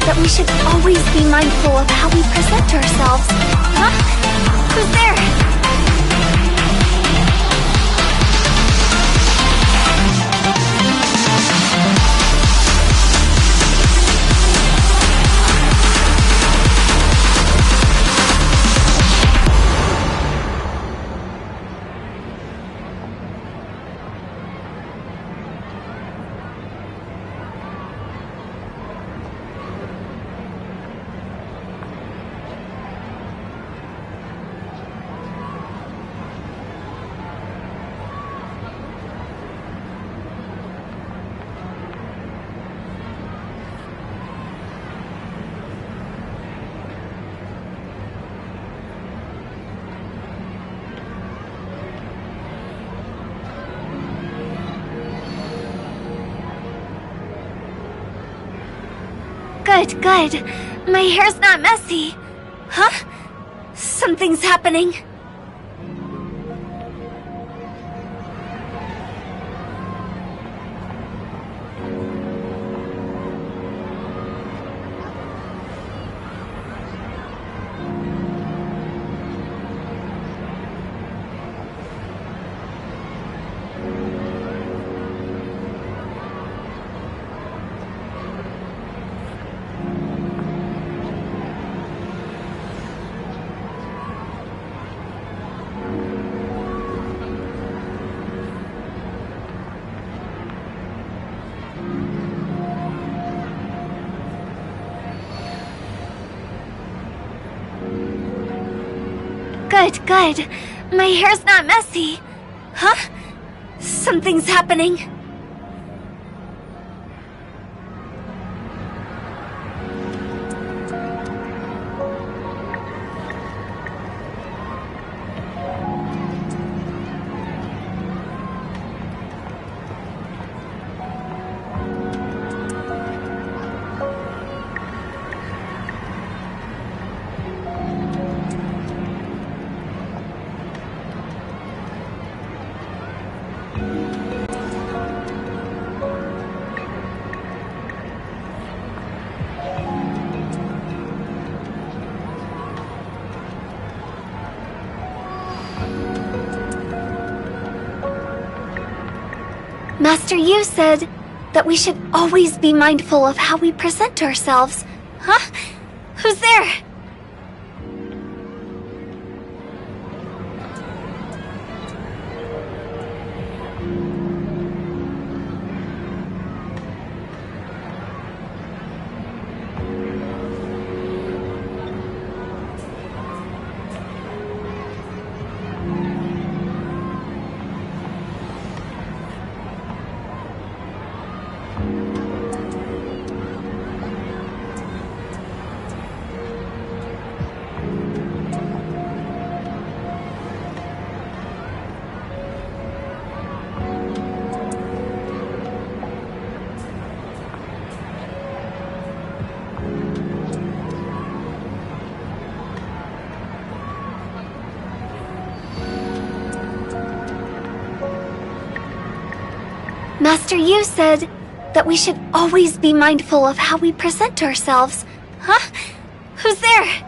That we should always be mindful of how we present ourselves. Huh? Who's there? Good, good. My hair's not messy. Huh? Something's happening. Good, good. My hair's not messy. Huh? Something's happening. Master Yu said that we should always be mindful of how we present ourselves. Huh? Who's there? Master Yu said that we should always be mindful of how we present ourselves. Huh? Who's there?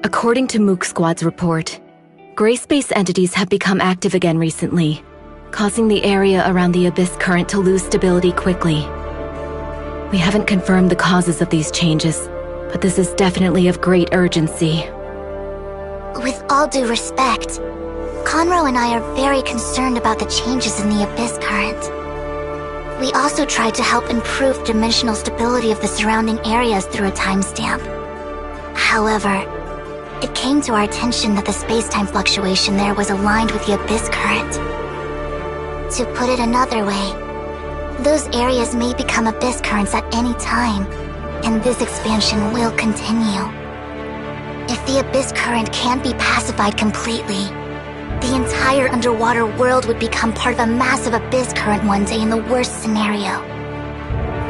According to Mook Squad's report, gray space entities have become active again recently, causing the area around the Abyss current to lose stability quickly. We haven't confirmed the causes of these changes, but this is definitely of great urgency. With all due respect, Conroe and I are very concerned about the changes in the Abyss current. We also tried to help improve dimensional stability of the surrounding areas through a timestamp. However, it came to our attention that the space-time fluctuation there was aligned with the Abyss current. To put it another way, those areas may become Abyss currents at any time, and this expansion will continue. If the Abyss current can't be pacified completely, the entire underwater world would become part of a massive Abyss current one day in the worst scenario.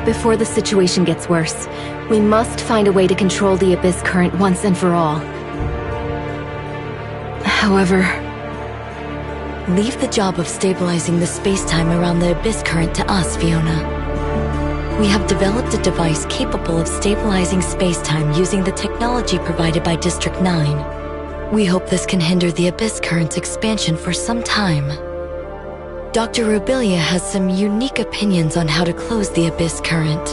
Before the situation gets worse, we must find a way to control the Abyss current once and for all. However, leave the job of stabilizing the space-time around the Abyss current to us, Fiona. We have developed a device capable of stabilizing space-time using the technology provided by District 9. We hope this can hinder the Abyss current's expansion for some time. Dr. Rubilia has some unique opinions on how to close the Abyss current.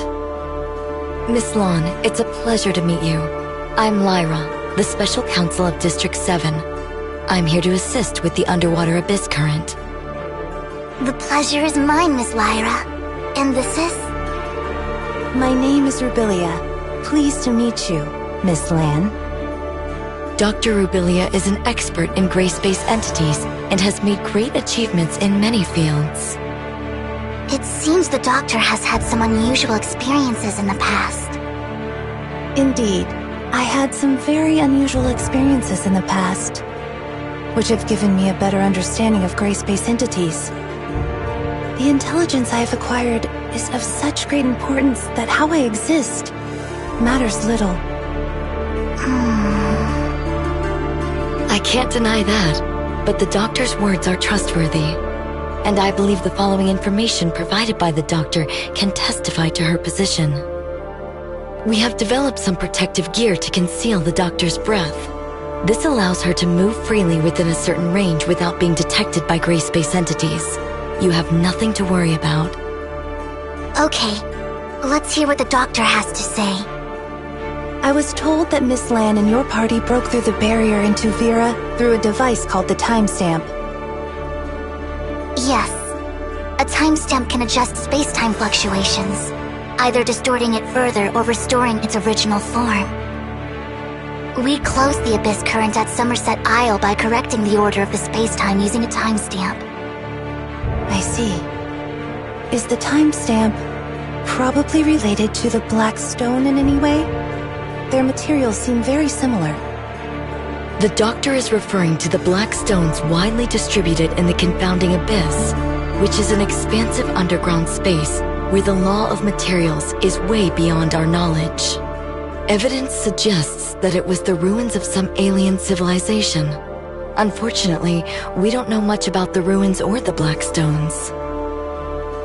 Miss Lon, it's a pleasure to meet you. I'm Lyra, the Special Counsel of District 7. I'm here to assist with the underwater Abyss current. The pleasure is mine, Miss Lyra. And this is? My name is Rubilia. Pleased to meet you, Miss Lan. Dr. Rubilia is an expert in gray space entities and has made great achievements in many fields. It seems the doctor has had some unusual experiences in the past. Indeed, I had some very unusual experiences in the past, which have given me a better understanding of gray space entities. The intelligence I have acquired is of such great importance that how I exist matters little. I can't deny that, but the doctor's words are trustworthy. And I believe the following information provided by the doctor can testify to her position. We have developed some protective gear to conceal the doctor's breath. This allows her to move freely within a certain range without being detected by gray space entities. You have nothing to worry about. Okay, let's hear what the doctor has to say. I was told that Miss Lan and your party broke through the barrier into Vera through a device called the timestamp. Yes. A timestamp can adjust space-time fluctuations. either distorting it further or restoring its original form. We closed the Abyss Current at Somerset Isle by correcting the order of the space-time using a timestamp. I see. Is the timestamp probably related to the Black Stone in any way? Their materials seem very similar. The Doctor is referring to the Black Stones widely distributed in the confounding abyss, which is an expansive underground space where the law of materials is way beyond our knowledge. Evidence suggests that it was the ruins of some alien civilization. Unfortunately, we don't know much about the ruins or the Black Stones.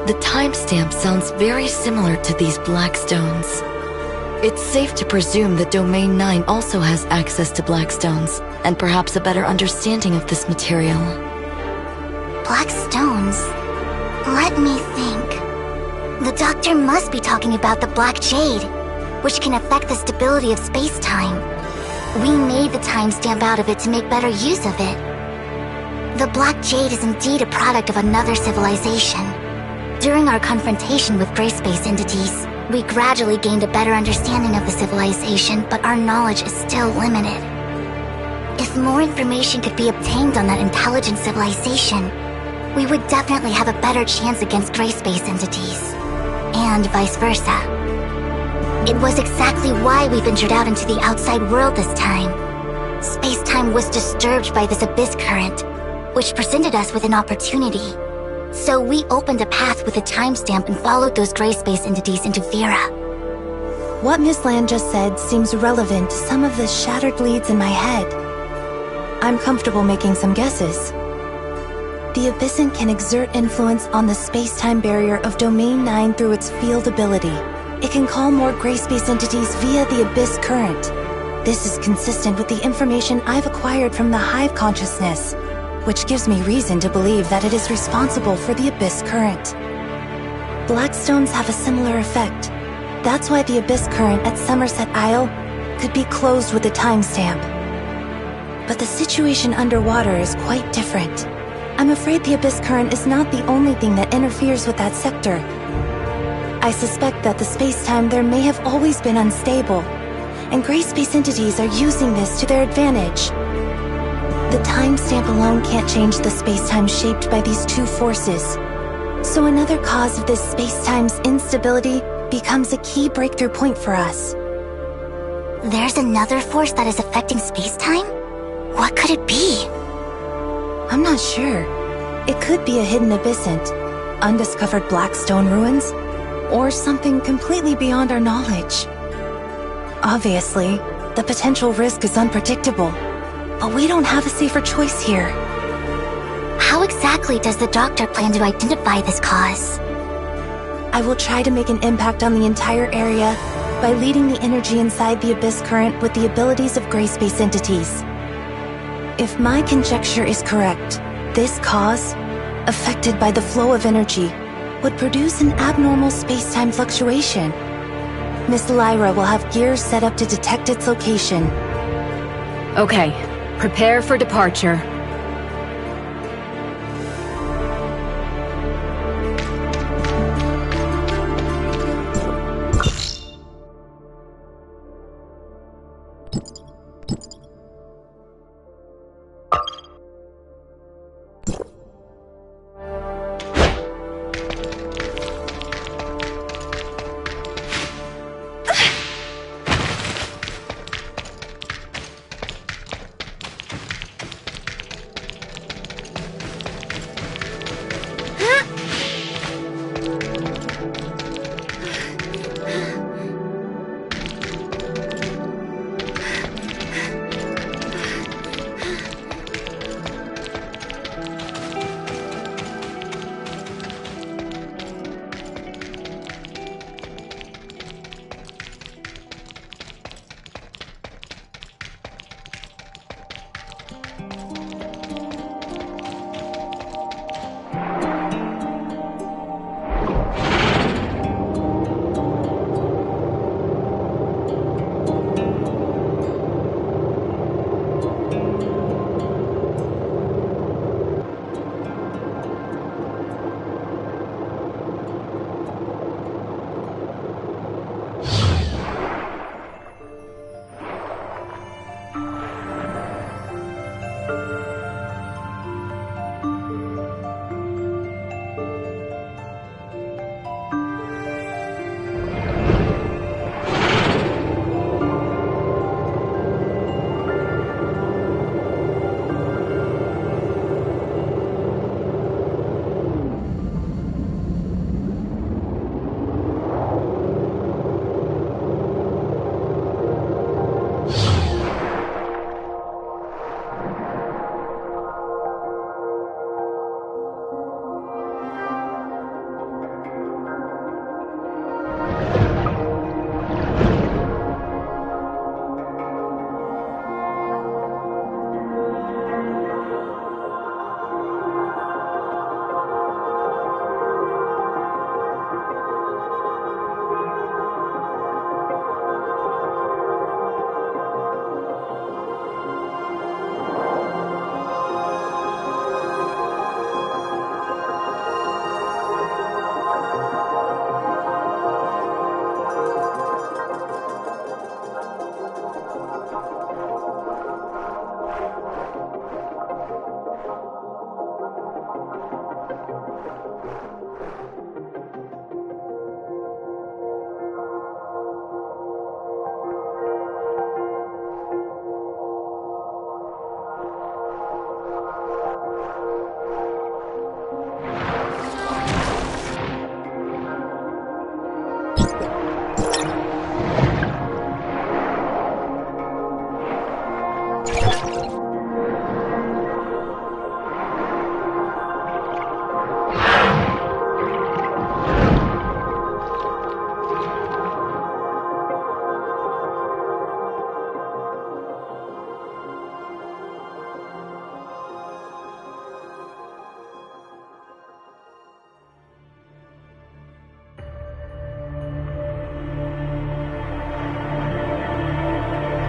The timestamp sounds very similar to these Black Stones. It's safe to presume that Domain 9 also has access to Black Stones, and perhaps a better understanding of this material. Black Stones? Let me think. The Doctor must be talking about the Black Jade, which can affect the stability of space-time. We made the timestamp out of it to make better use of it. The Black Jade is indeed a product of another civilization. During our confrontation with gray space entities, we gradually gained a better understanding of the civilization, but our knowledge is still limited. If more information could be obtained on that intelligent civilization, we would definitely have a better chance against gray space entities. And vice versa. It was exactly why we ventured out into the outside world this time. Space-time was disturbed by this abyss current, which presented us with an opportunity. So we opened a path with a timestamp and followed those gray space entities into Vera. What Miss Land just said seems relevant to some of the shattered leads in my head. I'm comfortable making some guesses. The Abyssant can exert influence on the space-time barrier of Domain 9 through its field ability. It can call more gray space entities via the Abyss Current. This is consistent with the information I've acquired from the Hive consciousness, which gives me reason to believe that it is responsible for the Abyss Current. Black Stones have a similar effect. That's why the Abyss Current at Somerset Isle could be closed with a timestamp. But the situation underwater is quite different. I'm afraid the Abyss Current is not the only thing that interferes with that sector. I suspect that the space-time there may have always been unstable, and gray space entities are using this to their advantage. The timestamp alone can't change the space-time shaped by these two forces. So another cause of this space-time's instability becomes a key breakthrough point for us. There's another force that is affecting space-time? What could it be? I'm not sure. It could be a hidden abyssant, undiscovered black stone ruins, or something completely beyond our knowledge. Obviously, the potential risk is unpredictable, but we don't have a safer choice here. How exactly does the Doctor plan to identify this cause? I will try to make an impact on the entire area by leading the energy inside the Abyss Current with the abilities of gray space entities. If my conjecture is correct, this cause, affected by the flow of energy, would produce an abnormal space-time fluctuation. Miss Lyra will have gears set up to detect its location. Okay, prepare for departure.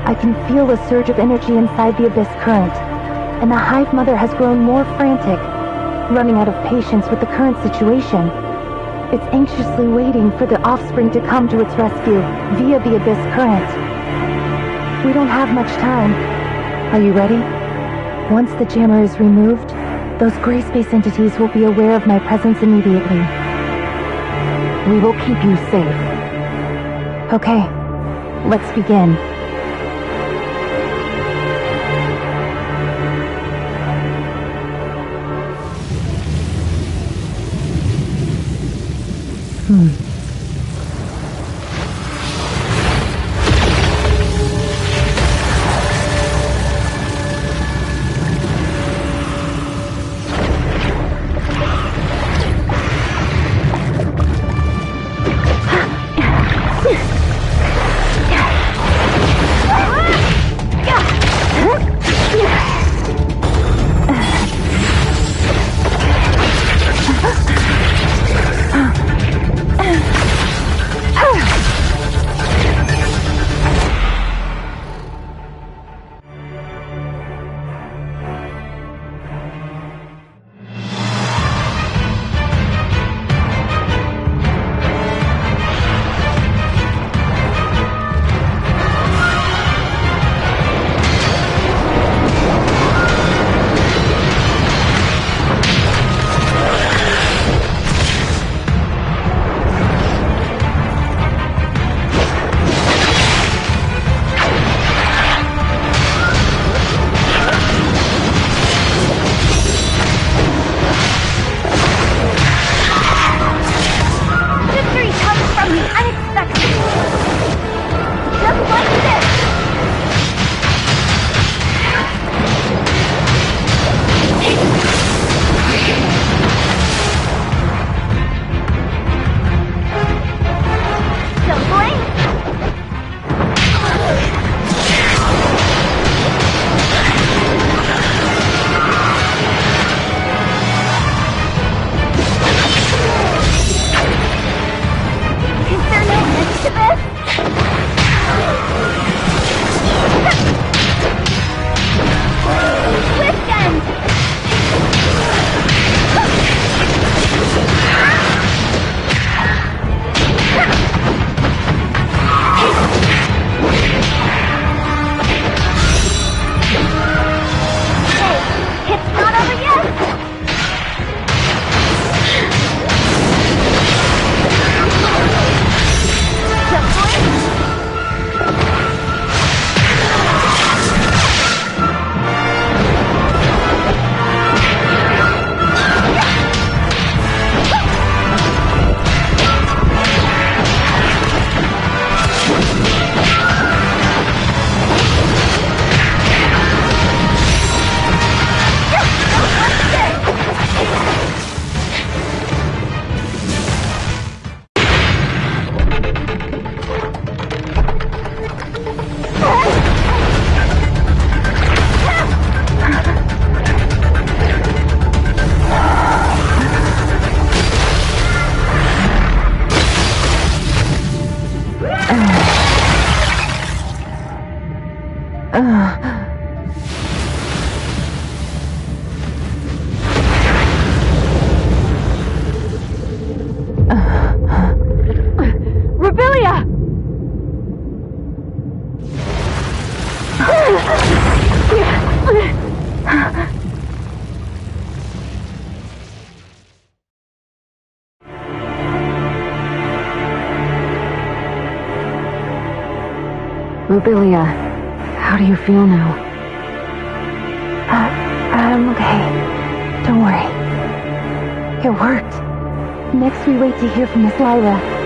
I can feel a surge of energy inside the Abyss current, and the Hive Mother has grown more frantic, running out of patience with the current situation. It's anxiously waiting for the offspring to come to its rescue via the Abyss current. We don't have much time. Are you ready? Once the jammer is removed, those gray space entities will be aware of my presence immediately. We will keep you safe. Okay, let's begin. Rubilia, how do you feel now? I'm okay. Don't worry. It worked. Next we wait to hear from Miss Lyra.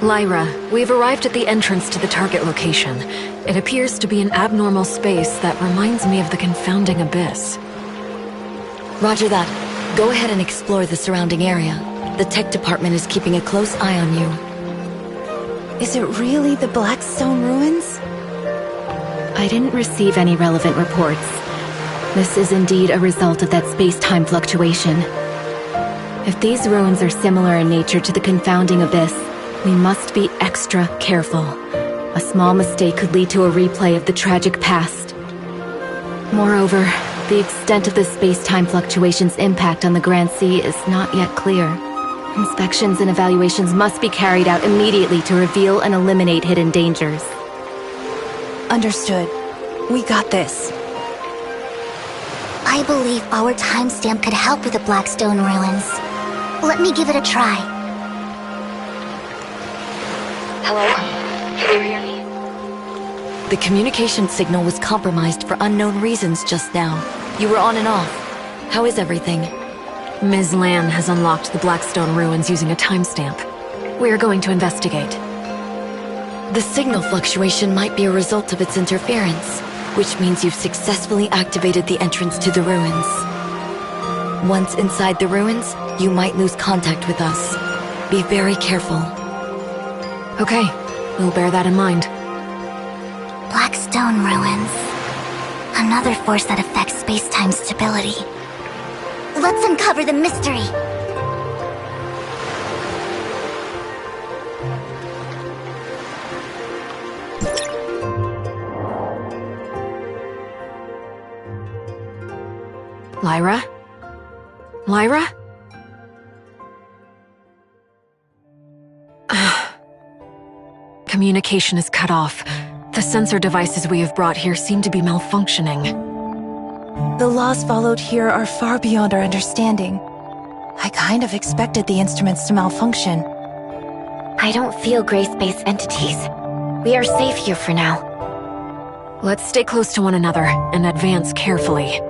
Lyra, we've arrived at the entrance to the target location. It appears to be an abnormal space that reminds me of the confounding abyss. Roger that. Go ahead and explore the surrounding area. The tech department is keeping a close eye on you. Is it really the Blackstone ruins? I didn't receive any relevant reports. This is indeed a result of that space-time fluctuation. If these ruins are similar in nature to the confounding abyss, we must be extra careful. A small mistake could lead to a replay of the tragic past. Moreover, the extent of the space-time fluctuation's impact on the Grand Sea is not yet clear. Inspections and evaluations must be carried out immediately to reveal and eliminate hidden dangers. Understood. We got this. I believe our timestamp could help with the Blackstone ruins. Let me give it a try. Hello? Can you hear me? The communication signal was compromised for unknown reasons just now. You were on and off. How is everything? Ms. Lan has unlocked the Blackstone ruins using a timestamp. We're going to investigate. The signal fluctuation might be a result of its interference, which means you've successfully activated the entrance to the ruins. Once inside the ruins, you might lose contact with us. Be very careful. Okay, we'll bear that in mind. Blackstone ruins. Another force that affects space-time stability. Let's uncover the mystery! Lyra? Lyra? Communication is cut off. The sensor devices we have brought here seem to be malfunctioning. The laws followed here are far beyond our understanding. I kind of expected the instruments to malfunction. I don't feel gray-space entities. We are safe here for now. Let's stay close to one another and advance carefully.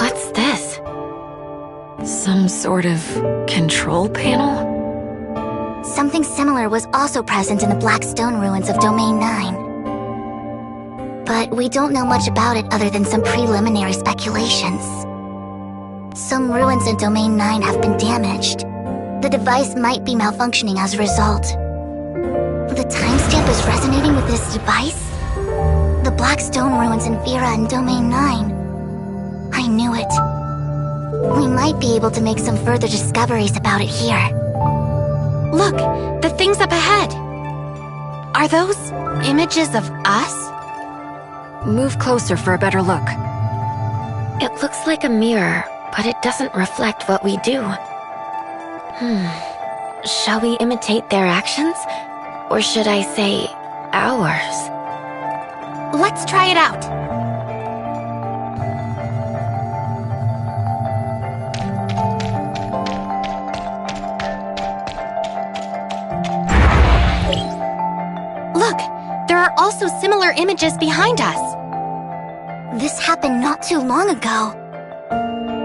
What's this? Some sort of control panel? Something similar was also present in the Blackstone ruins of Domain 9. But we don't know much about it other than some preliminary speculations. Some ruins in Domain 9 have been damaged. The device might be malfunctioning as a result. The timestamp is resonating with this device? The Blackstone ruins in Vera and Domain 9. I knew it. We might be able to make some further discoveries about it here. Look, the things up ahead. Are those images of us? Move closer for a better look. It looks like a mirror, but it doesn't reflect what we do. Shall we imitate their actions? Or should I say, ours? Let's try it out. Look, there are also similar images behind us. This happened not too long ago.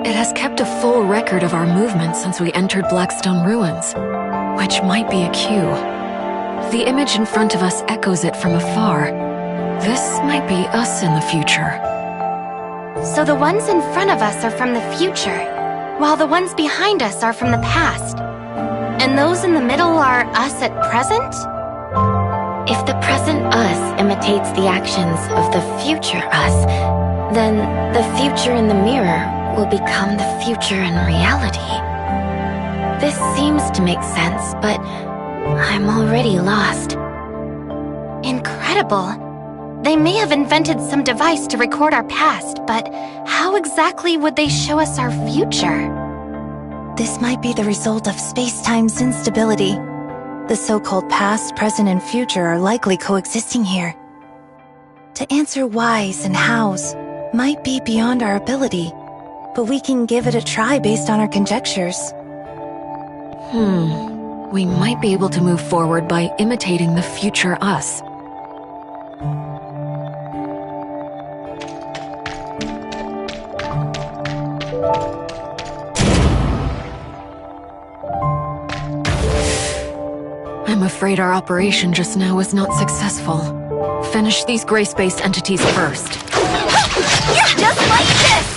It has kept a full record of our movements since we entered Blackstone Ruins, which might be a cue. The image in front of us echoes it from afar. This might be us in the future. So the ones in front of us are from the future, while the ones behind us are from the past. And those in the middle are us at present? If the present us imitates the actions of the future us, then the future in the mirror will become the future in reality. This seems to make sense, but I'm already lost. Incredible. They may have invented some device to record our past, but how exactly would they show us our future? This might be the result of space-time's instability. The so-called past, present, and future are likely coexisting here. To answer whys and hows might be beyond our ability, but we can give it a try based on our conjectures. We might be able to move forward by imitating the future us. I'm afraid our operation just now was not successful. Finish these gray-space entities first. Just like this!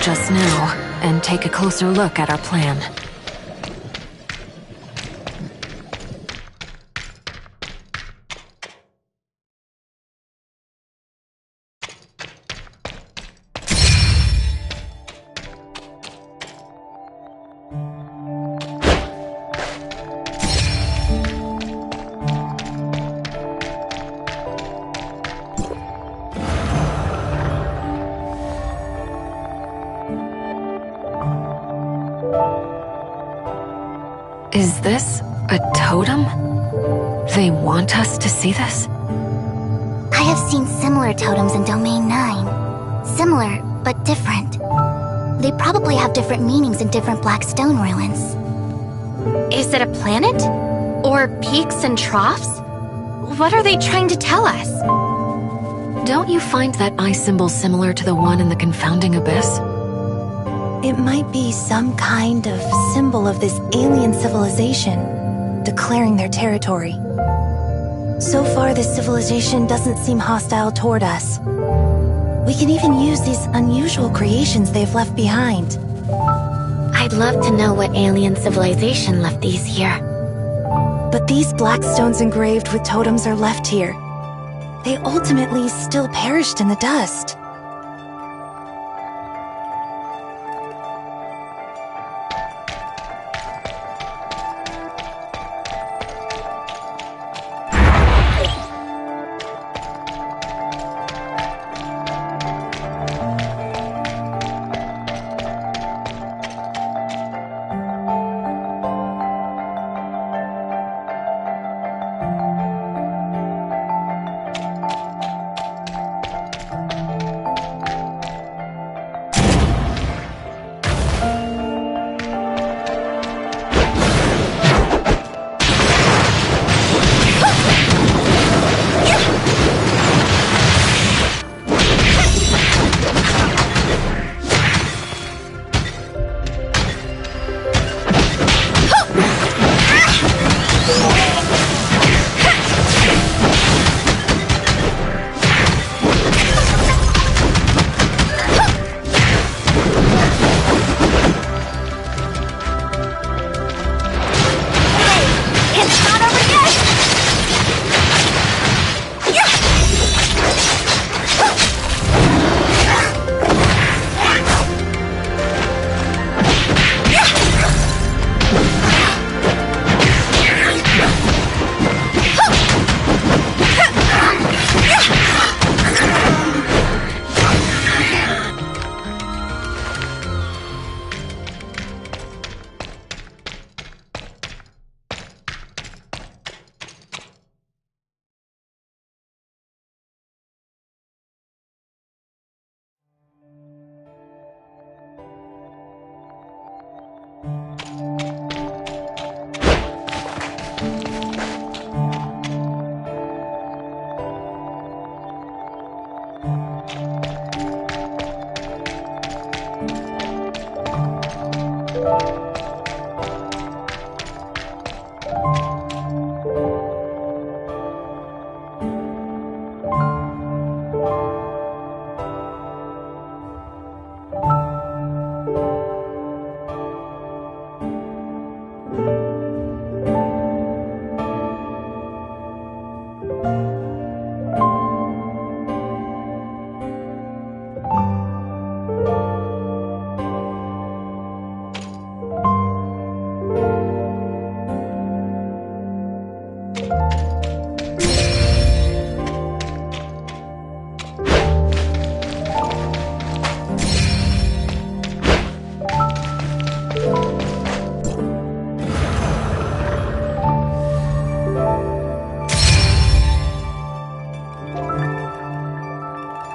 Just now, and take a closer look at our plan. Is this a totem? They want us to see this? I have seen similar totems in Domain 9. Similar, but different. They probably have different meanings in different Blackstone ruins. Is it a planet? Or peaks and troughs? What are they trying to tell us? Don't you find that eye symbol similar to the one in the confounding abyss? It might be some kind of symbol of this alien civilization, declaring their territory. So far, this civilization doesn't seem hostile toward us. We can even use these unusual creations they've left behind. I'd love to know what alien civilization left these here. But these black stones engraved with totems are left here. They ultimately still perished in the dust.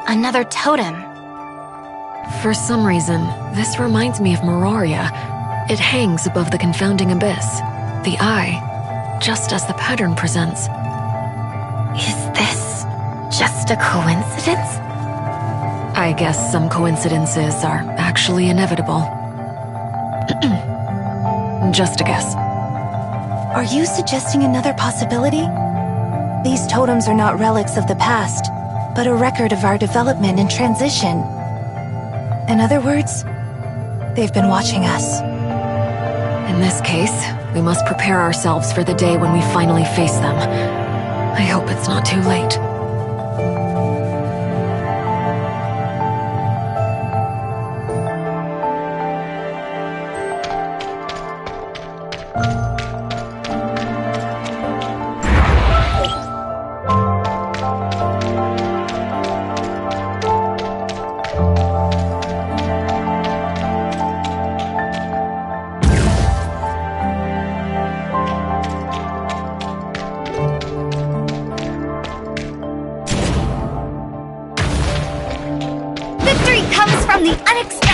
Another totem. For some reason, this reminds me of Mororia. It hangs above the confounding abyss. The eye, just as the pattern presents. Is this just a coincidence? I guess some coincidences are actually inevitable. Just a guess. Are you suggesting another possibility? These totems are not relics of the past, but a record of our development and transition. In other words, they've been watching us. In this case, we must prepare ourselves for the day when we finally face them. I hope it's not too late. Victory comes from the unexpected!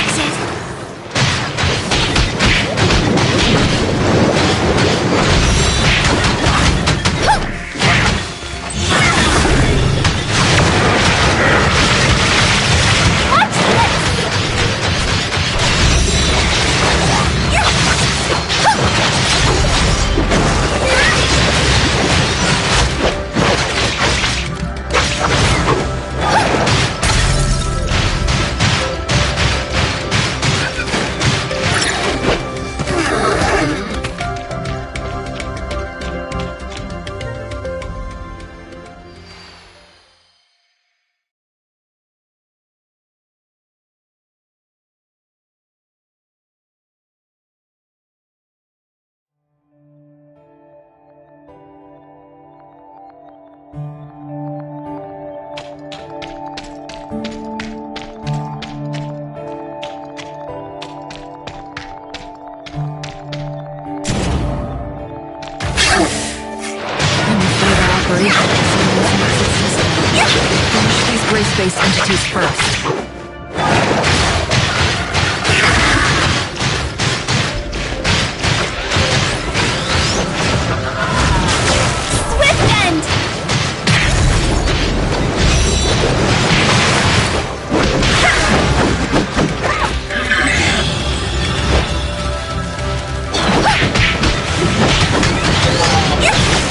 Finish these grace-based entities first. Yeah!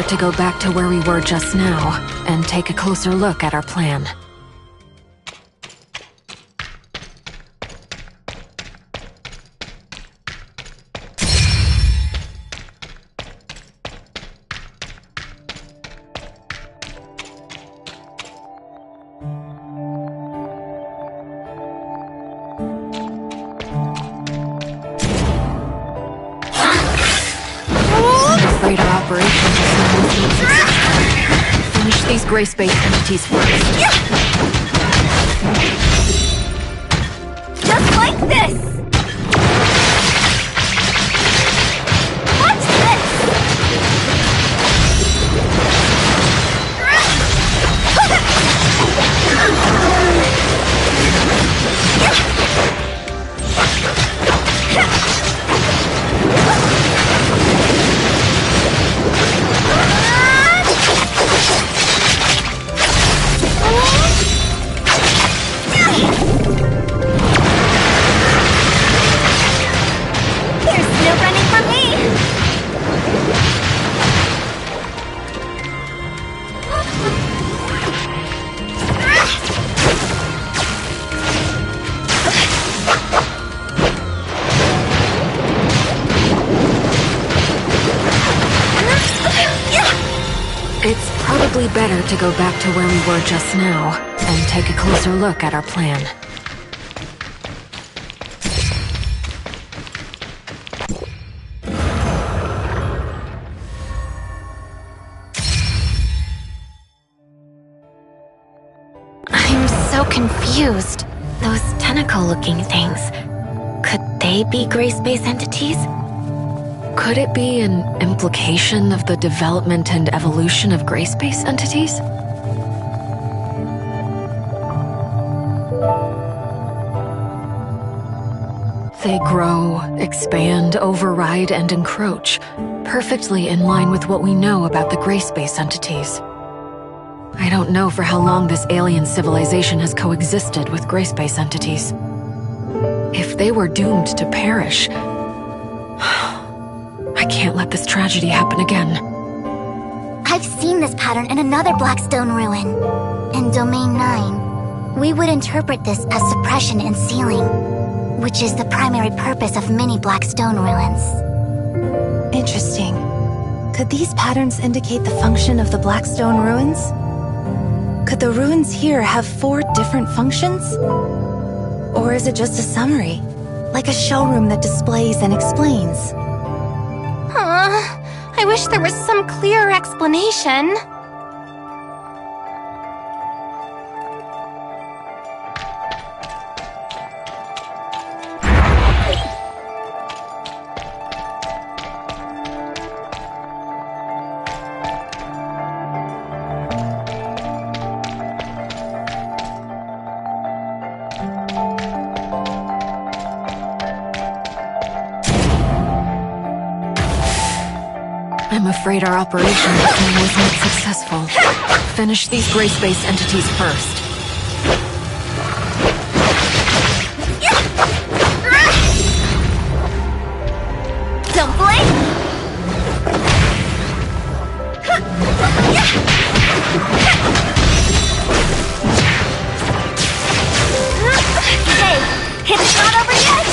to go back to where we were just now and take a closer look at our plan. Finish these gray space entities first. Just like this! Watch this! It's probably better to go back to where we were just now and take a closer look at our plan. I'm so confused. Those tentacle-looking things. Could they be gray space entities? Could it be an implication of the development and evolution of gray space entities? They grow, expand, override, and encroach, perfectly in line with what we know about the gray space entities. I don't know for how long this alien civilization has coexisted with gray space entities. If they were doomed to perish, I can't let this tragedy happen again. I've seen this pattern in another Blackstone ruin. In Domain 9, we would interpret this as suppression and sealing, which is the primary purpose of many Blackstone ruins. Interesting. Could these patterns indicate the function of the Blackstone ruins? Could the ruins here have 4 different functions? Or is it just a summary? Like a showroom that displays and explains? I wish there was some clearer explanation. I'm afraid our operation was not successful. Finish these gray space entities first. Don't blink! Hey, it's not over yet!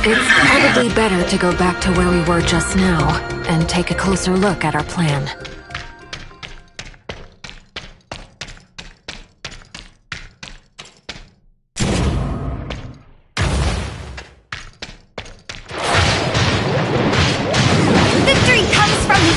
It's probably better to go back to where we were just now and take a closer look at our plan. Victory comes from the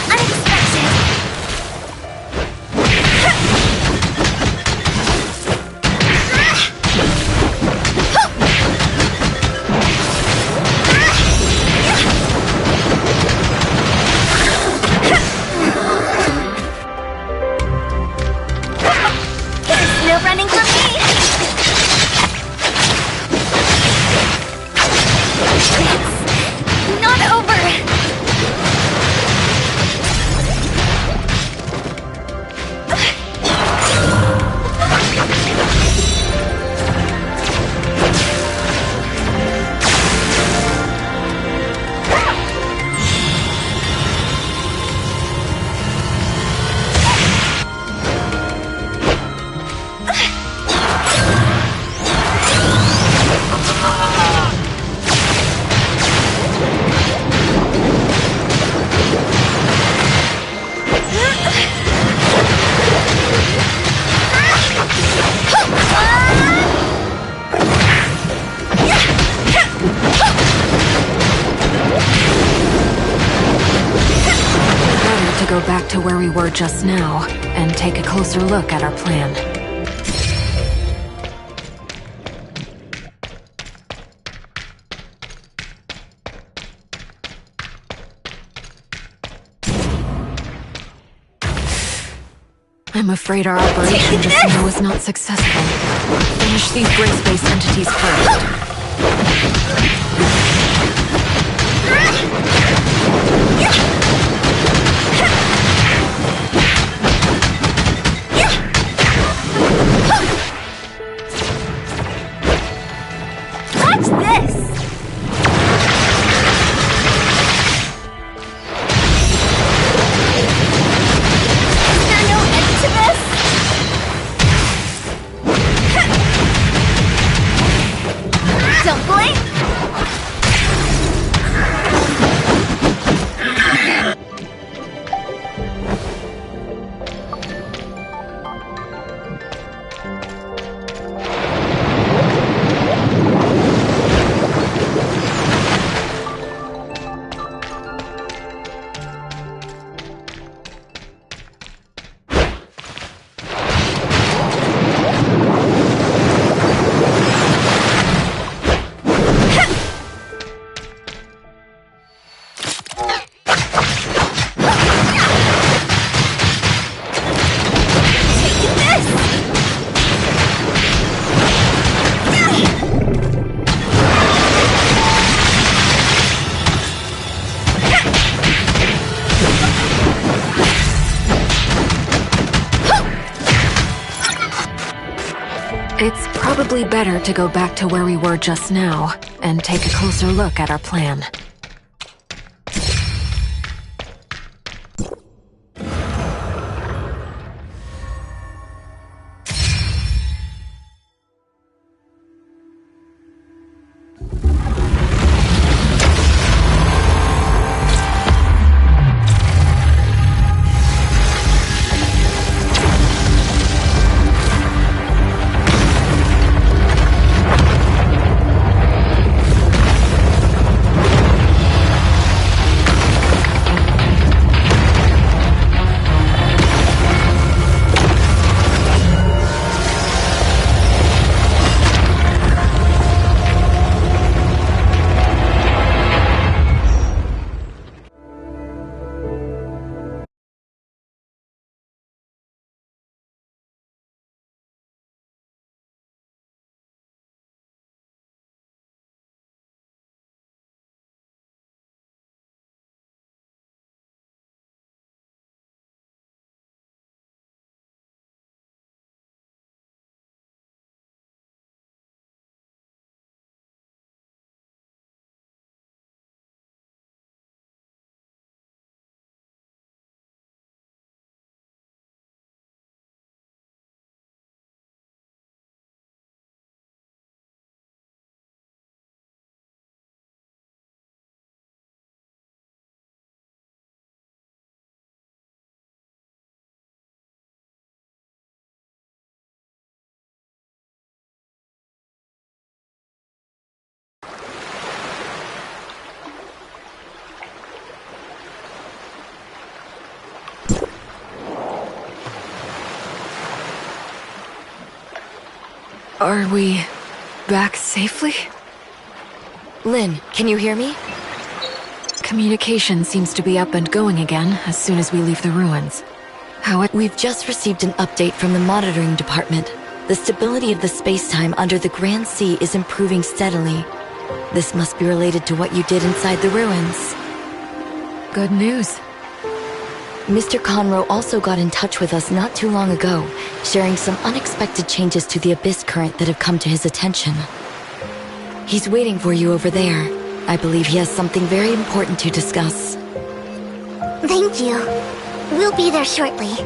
go back to where we were just now and take a closer look at our plan. I'm afraid our operation just now was not successful. Finish these grace-based entities first. Watch this! It's probably better to go back to where we were just now and take a closer look at our plan. Are we back safely? Lynn, can you hear me? Communication seems to be up and going again as soon as we leave the ruins. We've just received an update from the monitoring department. The stability of the space-time under the Grand Sea is improving steadily. This must be related to what you did inside the ruins. Good news. Mr. Conroe also got in touch with us not too long ago, sharing some unexpected changes to the Abyss current that have come to his attention. He's waiting for you over there. I believe he has something very important to discuss. Thank you. We'll be there shortly.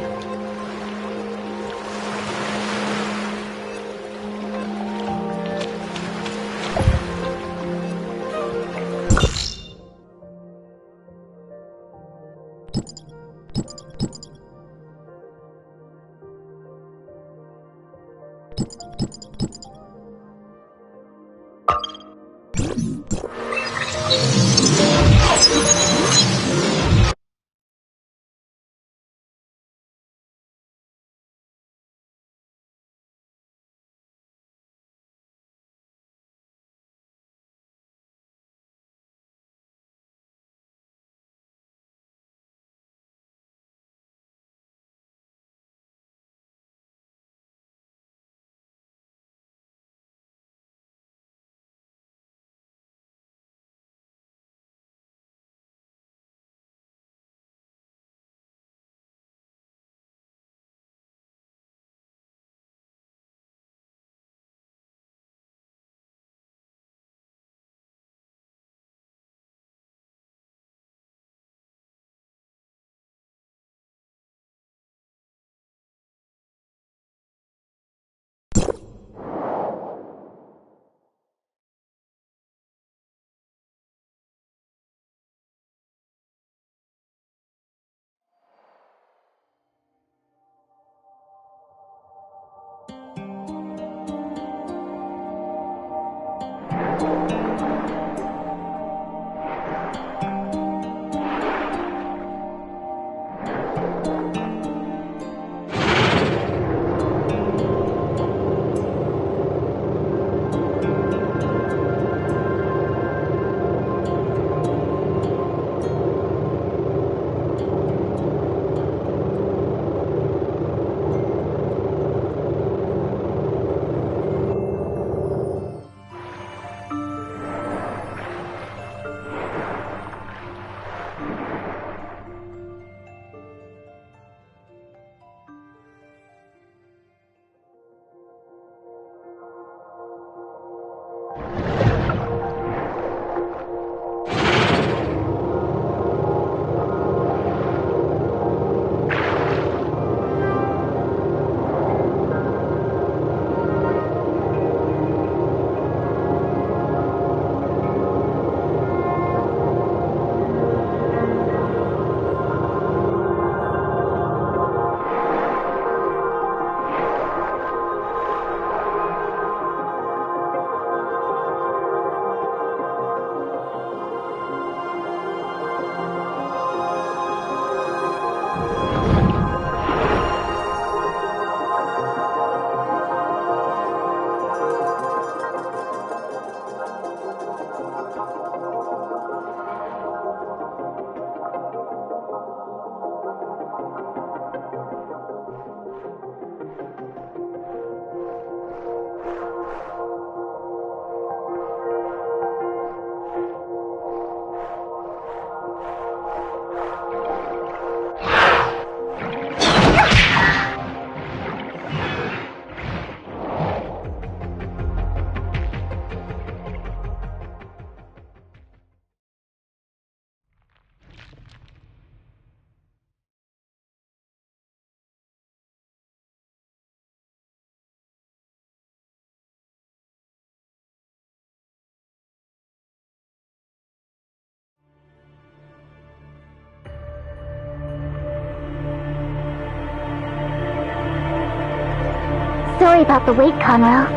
Sorry about the wait, Conroe.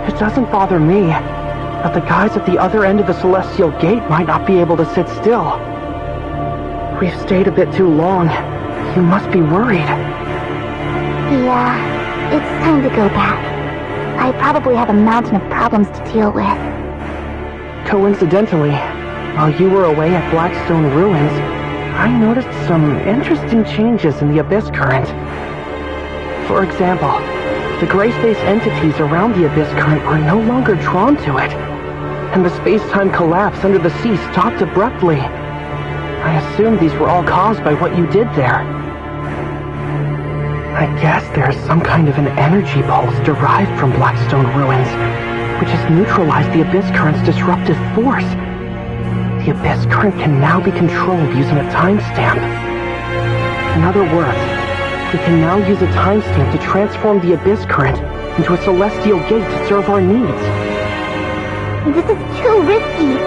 It doesn't bother me, but the guys at the other end of the Celestial Gate might not be able to sit still. We've stayed a bit too long. You must be worried. Yeah, it's time to go back. I probably have a mountain of problems to deal with. Coincidentally, while you were away at Blackstone Ruins, I noticed some interesting changes in the Abyss Current. For example, the gray space entities around the Abyss Current are no longer drawn to it, and the space-time collapse under the sea stopped abruptly. I assumed these were all caused by what you did there. I guess there is some kind of an energy pulse derived from Blackstone Ruins, which has neutralized the Abyss Current's disruptive force. The Abyss Current can now be controlled using a timestamp. In other words, we can now use a timestamp to transform the Abyss Current into a Celestial Gate to serve our needs. This is too risky.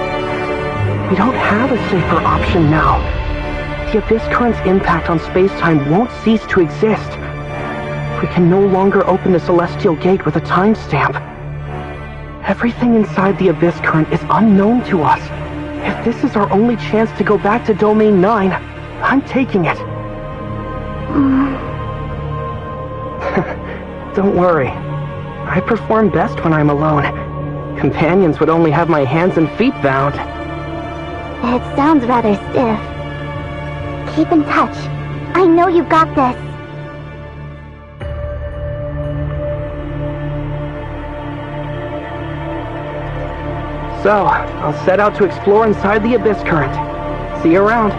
We don't have a safer option now. The Abyss Current's impact on space-time won't cease to exist. We can no longer open the Celestial Gate with a timestamp. Everything inside the Abyss Current is unknown to us. If this is our only chance to go back to Domain 9, I'm taking it. Don't worry. I perform best when I'm alone. Companions would only have my hands and feet bound. It sounds rather stiff. Keep in touch. I know you got this. So, I'll set out to explore inside the Abyss Current. See you around.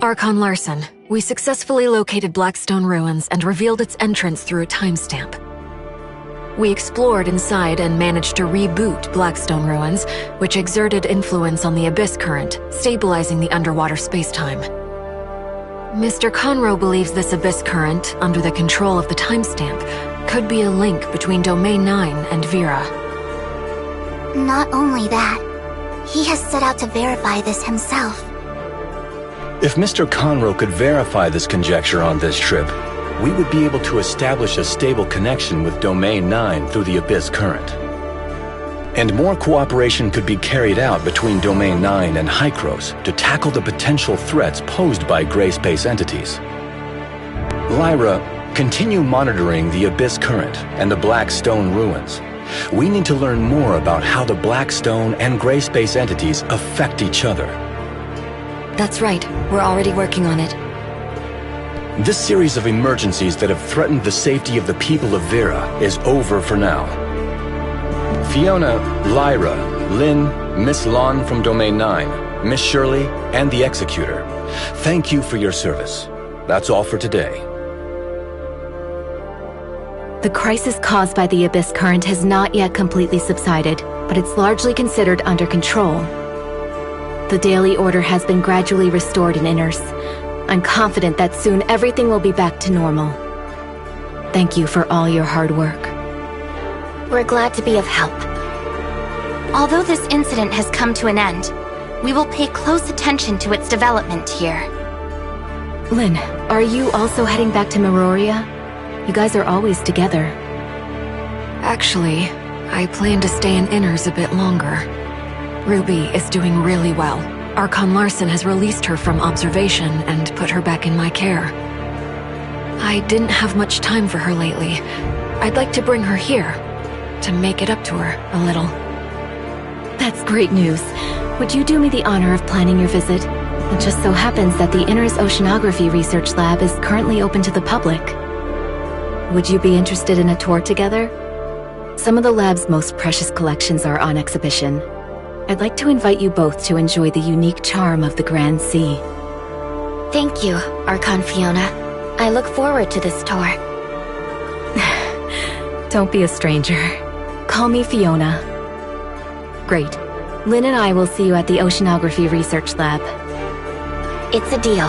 Archon Larson, we successfully located Blackstone Ruins and revealed its entrance through a timestamp. We explored inside and managed to reboot Blackstone Ruins, which exerted influence on the Abyss Current, stabilizing the underwater spacetime. Mr. Conroe believes this Abyss Current, under the control of the timestamp, could be a link between Domain 9 and Vera. Not only that, he has set out to verify this himself. If Mr. Conroe could verify this conjecture on this trip, we would be able to establish a stable connection with Domain 9 through the Abyss Current. And more cooperation could be carried out between Domain 9 and Hykros to tackle the potential threats posed by gray space entities. Lyra, continue monitoring the Abyss Current and the Black Stone ruins. We need to learn more about how the Black Stone and gray space entities affect each other. That's right. We're already working on it. This series of emergencies that have threatened the safety of the people of Vera is over for now. Fiona, Lyra, Lynn, Miss Lon from Domain 9, Miss Shirley, and the Executor, thank you for your service. That's all for today. The crisis caused by the Abyss Current has not yet completely subsided, but it's largely considered under control. The Daily Order has been gradually restored in Inners. I'm confident that soon everything will be back to normal. Thank you for all your hard work. We're glad to be of help. Although this incident has come to an end, we will pay close attention to its development here. Lynn, are you also heading back to Meroria? You guys are always together. Actually, I plan to stay in Inners a bit longer. Ruby is doing really well. Archon Larson has released her from observation and put her back in my care. I didn't have much time for her lately. I'd like to bring her here, to make it up to her a little. That's great news. Would you do me the honor of planning your visit? It just so happens that the Inners Oceanography Research Lab is currently open to the public. Would you be interested in a tour together? Some of the lab's most precious collections are on exhibition. I'd like to invite you both to enjoy the unique charm of the Grand Sea. Thank you, Archon Fiona. I look forward to this tour. Don't be a stranger. Call me Fiona. Great. Lynn and I will see you at the Oceanography Research Lab. It's a deal.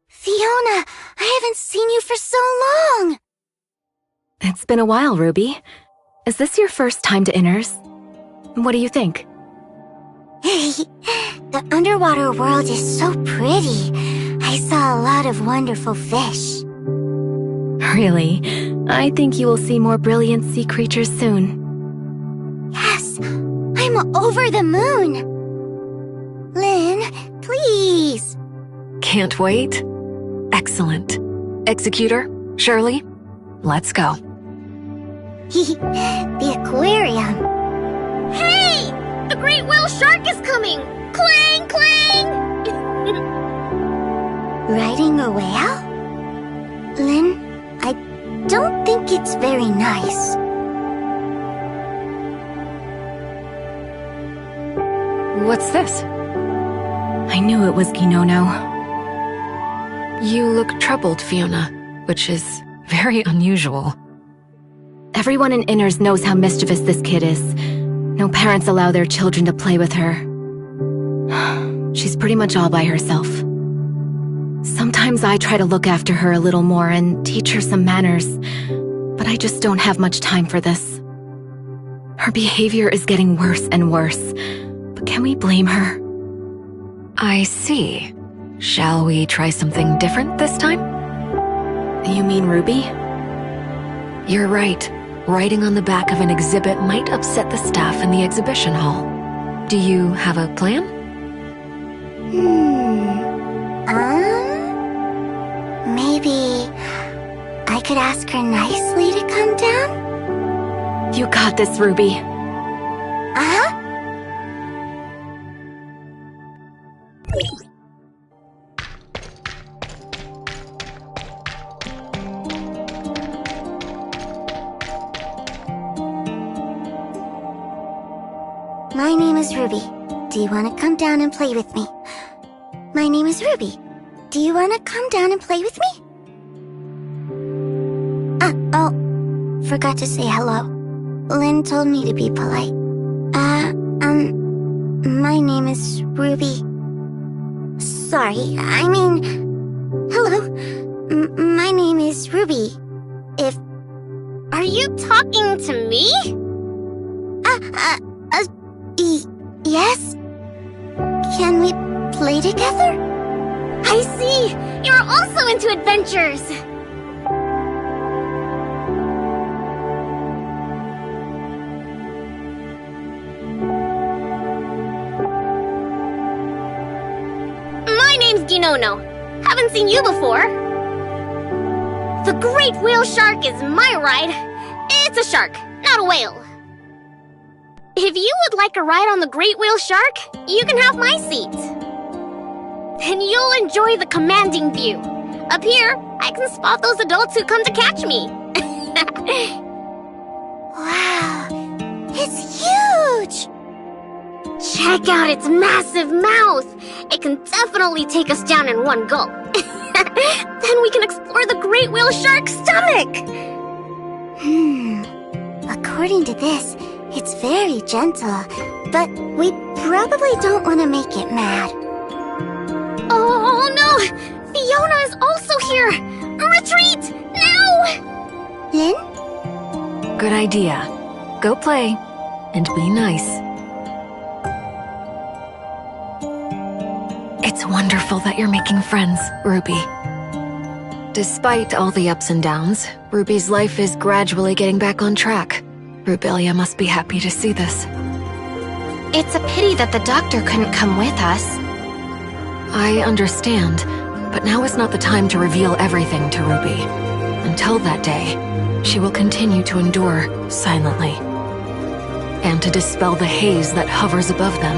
Fiona, I haven't seen you for so long! It's been a while, Ruby. Is this your first time to Inners? What do you think? The underwater world is so pretty. I saw a lot of wonderful fish. Really? I think you will see more brilliant sea creatures soon. Yes, I'm over the moon. Lynn, please. Can't wait. Excellent. Executor, Shirley, let's go. The aquarium. Hey! The great whale shark is coming! Clang, clang! Riding a whale? Lynn, I don't think it's very nice. What's this? I knew it was Ginono. You look troubled, Fiona, which is very unusual. Everyone in Inners knows how mischievous this kid is. No parents allow their children to play with her. She's pretty much all by herself. Sometimes I try to look after her a little more and teach her some manners, but I just don't have much time for this. Her behavior is getting worse and worse, but can we blame her? I see. Shall we try something different this time? You mean Ruby? You're right. Riding on the back of an exhibit might upset the staff in the exhibition hall. Do you have a plan? Maybe I could ask her nicely to come down? You got this, Ruby. Uh-huh. My name is Ruby. Do you want to come down and play with me? My name is Ruby. Do you want to come down and play with me? Forgot to say hello. Lynn told me to be polite. My name is Ruby. Sorry, I mean... Hello. My name is Ruby. Are you talking to me? Yes? Can we play together? I see! You're also into adventures! My name's Ginono. Haven't seen you before. The great whale shark is my ride. It's a shark, not a whale. If you would like a ride on the great whale shark, you can have my seat. And you'll enjoy the commanding view. Up here, I can spot those adults who come to catch me. Wow, it's huge! Check out its massive mouth. It can definitely take us down in one gulp. Then we can explore the great whale shark's stomach. According to this, it's very gentle, but we probably don't want to make it mad. Oh no! Fiona is also here! Retreat! Now! Lynn? Good idea. Go play, and be nice. It's wonderful that you're making friends, Ruby. Despite all the ups and downs, Ruby's life is gradually getting back on track. Rubelia must be happy to see this. It's a pity that the doctor couldn't come with us. I understand, but now is not the time to reveal everything to Ruby. Until that day, she will continue to endure silently. And to dispel the haze that hovers above them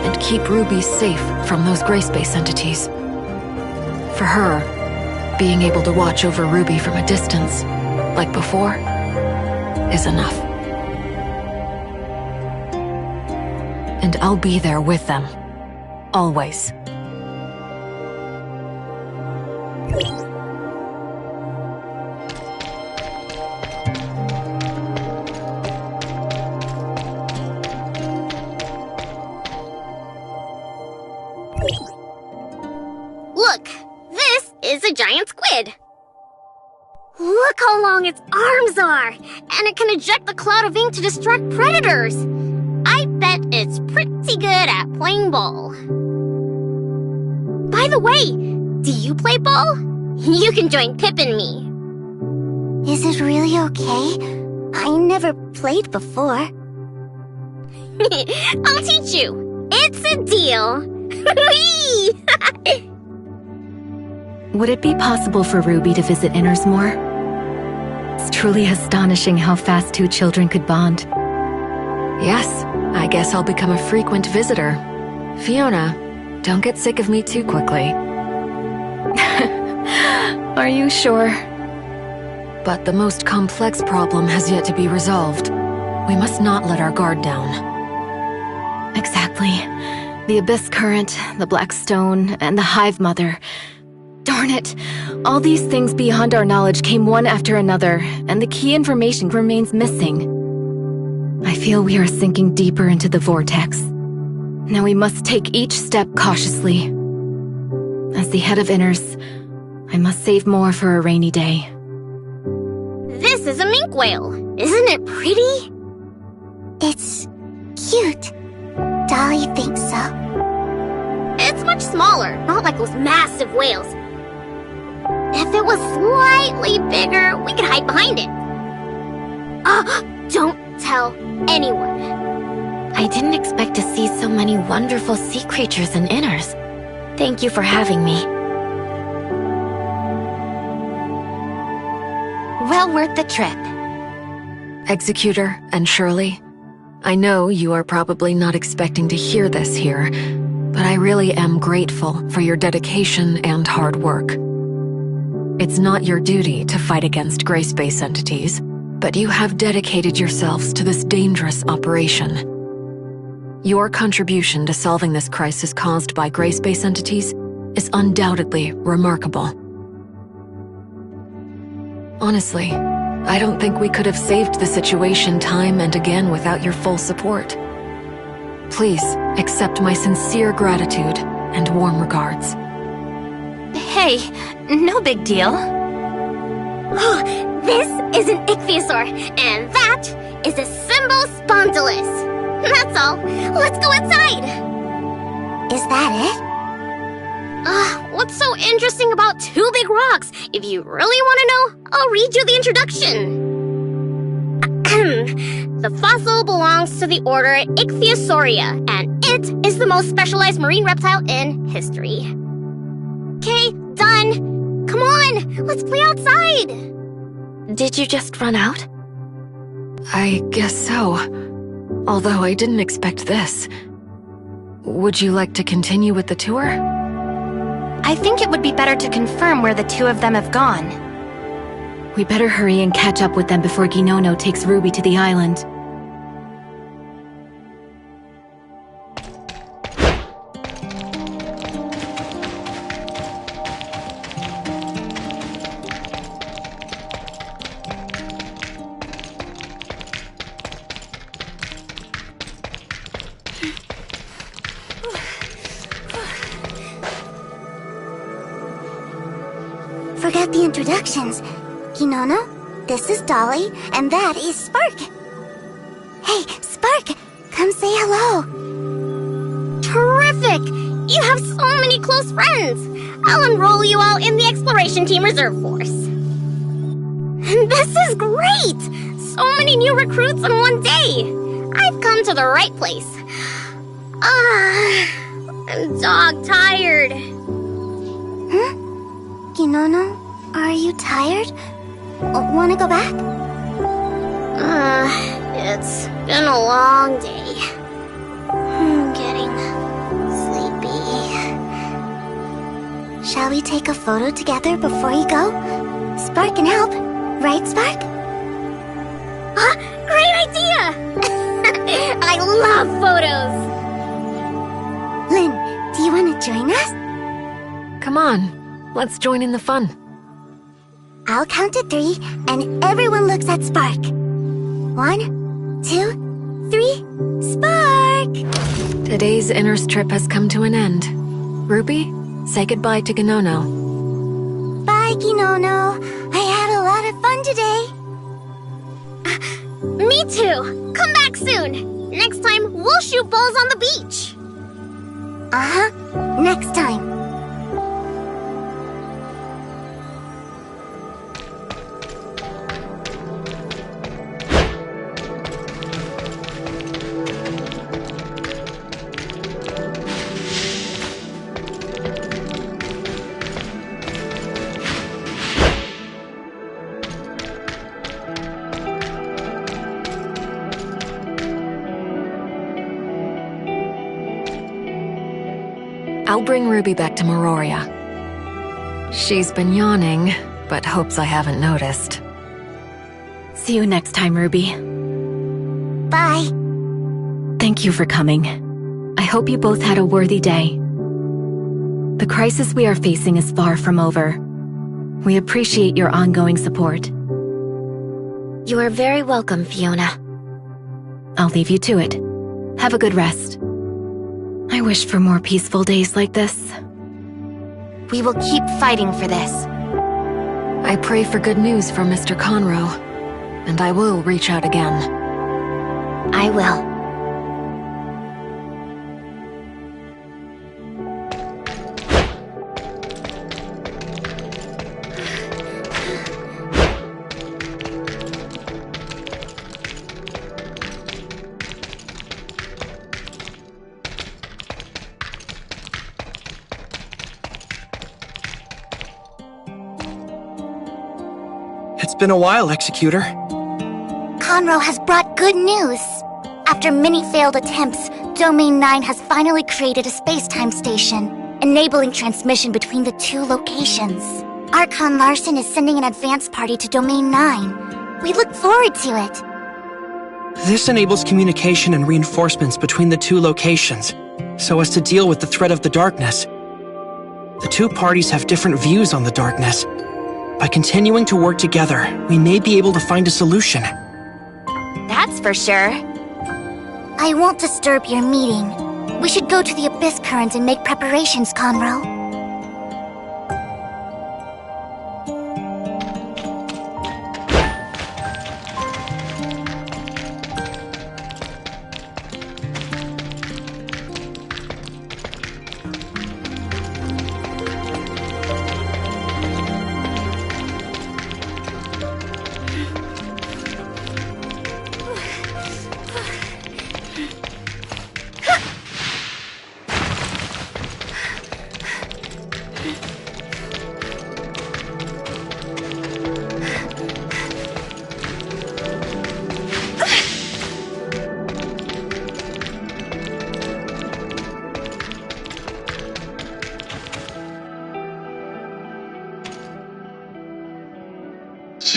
and keep Ruby safe from those gray space entities. For her, being able to watch over Ruby from a distance, like before, is enough. And I'll be there with them. Always. Look! This is a giant squid! Look how long its arms are! And it can eject the cloud of ink to distract predators! I bet it's pretty good at playing ball. By the way, do you play ball? You can join Pip and me. Is it really okay? I never played before. I'll teach you. It's a deal. Would it be possible for Ruby to visit Inners more? It's truly astonishing how fast two children could bond. Yes, I guess I'll become a frequent visitor. Fiona, don't get sick of me too quickly. Are you sure? But the most complex problem has yet to be resolved. We must not let our guard down. Exactly. The Abyss Current, the Black Stone, and the Hive Mother. Darn it! All these things beyond our knowledge came one after another, and the key information remains missing. I feel we are sinking deeper into the vortex. Now we must take each step cautiously. As the head of Inners, I must save more for a rainy day. This is a mink whale. Isn't it pretty? It's cute. Dolly thinks so. It's much smaller, not like those massive whales. If it was slightly bigger, we could hide behind it. Don't tell anyone. I didn't expect to see so many wonderful sea creatures in Inners. Thank you for having me. Well worth the trip. Executor and Shirley, I know you are probably not expecting to hear this here, but I really am grateful for your dedication and hard work. It's not your duty to fight against gray space entities, but you have dedicated yourselves to this dangerous operation. Your contribution to solving this crisis caused by gray space entities is undoubtedly remarkable. Honestly, I don't think we could have saved the situation time and again without your full support. Please, accept my sincere gratitude and warm regards. Hey, no big deal. This is an ichthyosaur, and that is a Symbospondylus. That's all. Let's go inside. Is that it? What's so interesting about two big rocks? If you really want to know, I'll read you the introduction. The fossil belongs to the order Ichthyosauria, and it is the most specialized marine reptile in history. Okay, done. Come on, let's play outside. Did you just run out? I guess so. Although I didn't expect this. Would you like to continue with the tour? I think it would be better to confirm where the two of them have gone. We better hurry and catch up with them before Ginono takes Ruby to the island. Forget the introductions. Ginono, this is Dolly, and that is Spark. Hey, Spark, come say hello. Terrific! You have so many close friends. I'll enroll you all in the Exploration Team Reserve Force. This is great! So many new recruits in one day. I've come to the right place. I'm dog-tired. Huh? Ginono, are you tired? Wanna go back? It's been a long day. I'm getting sleepy. Shall we take a photo together before you go? Spark can help. Right, Spark? Great idea! I love photos! Lynn, do you want to join us? Come on, let's join in the fun. I'll count to 3, and everyone looks at Spark. 1, 2, 3, Spark! Today's Inners trip has come to an end. Ruby, say goodbye to Ginono. Bye, Ginono. I had a lot of fun today. Me too! Come back soon! Next time, we'll shoot balls on the beach! Uh-huh. Next time. I'll bring Ruby back to Meroria. She's been yawning, but hopes I haven't noticed. See you next time, Ruby. Bye. Thank you for coming. I hope you both had a worthy day. The crisis we are facing is far from over. We appreciate your ongoing support. You are very welcome, Fiona. I'll leave you to it. Have a good rest. I wish for more peaceful days like this. We will keep fighting for this. I pray for good news from Mr. Conroe, and I will reach out again. I will. It's been a while, Executor. Conroe has brought good news. After many failed attempts, Domain 9 has finally created a space-time station, enabling transmission between the two locations. Archon Larson is sending an advance party to Domain 9. We look forward to it. This enables communication and reinforcements between the two locations, so as to deal with the threat of the darkness. The two parties have different views on the darkness. By continuing to work together, we may be able to find a solution. That's for sure. I won't disturb your meeting. We should go to the Abyss Current and make preparations, Conroe.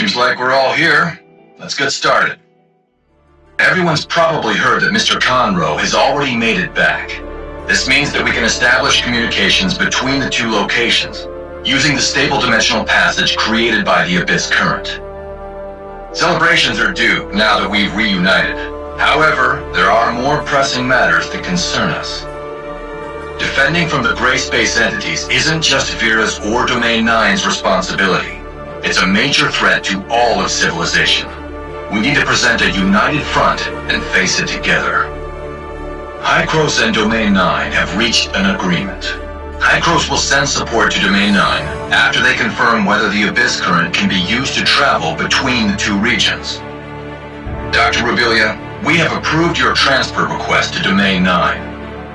Seems like we're all here. Let's get started. Everyone's probably heard that Mr. Conroe has already made it back. This means that we can establish communications between the two locations, using the stable dimensional passage created by the Abyss Current. Celebrations are due now that we've reunited. However, there are more pressing matters that concern us. Defending from the gray space entities isn't just Vera's or Domain 9's responsibility. It's a major threat to all of civilization. We need to present a united front and face it together. Hycros and Domain 9 have reached an agreement. Hycros will send support to Domain 9 after they confirm whether the Abyss Current can be used to travel between the two regions. Dr. Rubilia, we have approved your transfer request to Domain 9.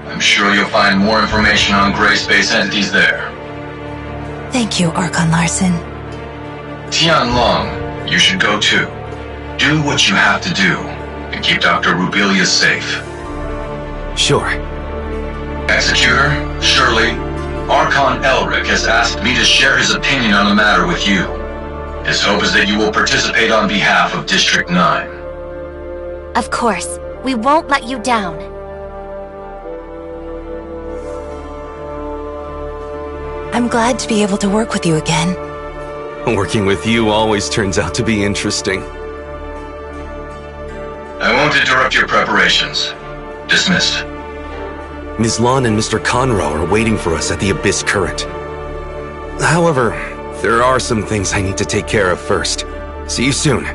I'm sure you'll find more information on gray space entities there. Thank you, Archon Larson. Tianlong, you should go too. Do what you have to do, and keep Dr. Rubilia safe. Sure. Executor, Shirley, Archon Elric has asked me to share his opinion on the matter with you. His hope is that you will participate on behalf of District 9. Of course. We won't let you down. I'm glad to be able to work with you again. Working with you always turns out to be interesting. I won't interrupt your preparations. Dismissed. Ms. Lon and Mr. Conroe are waiting for us at the Abyss Current. However, there are some things I need to take care of first. See you soon.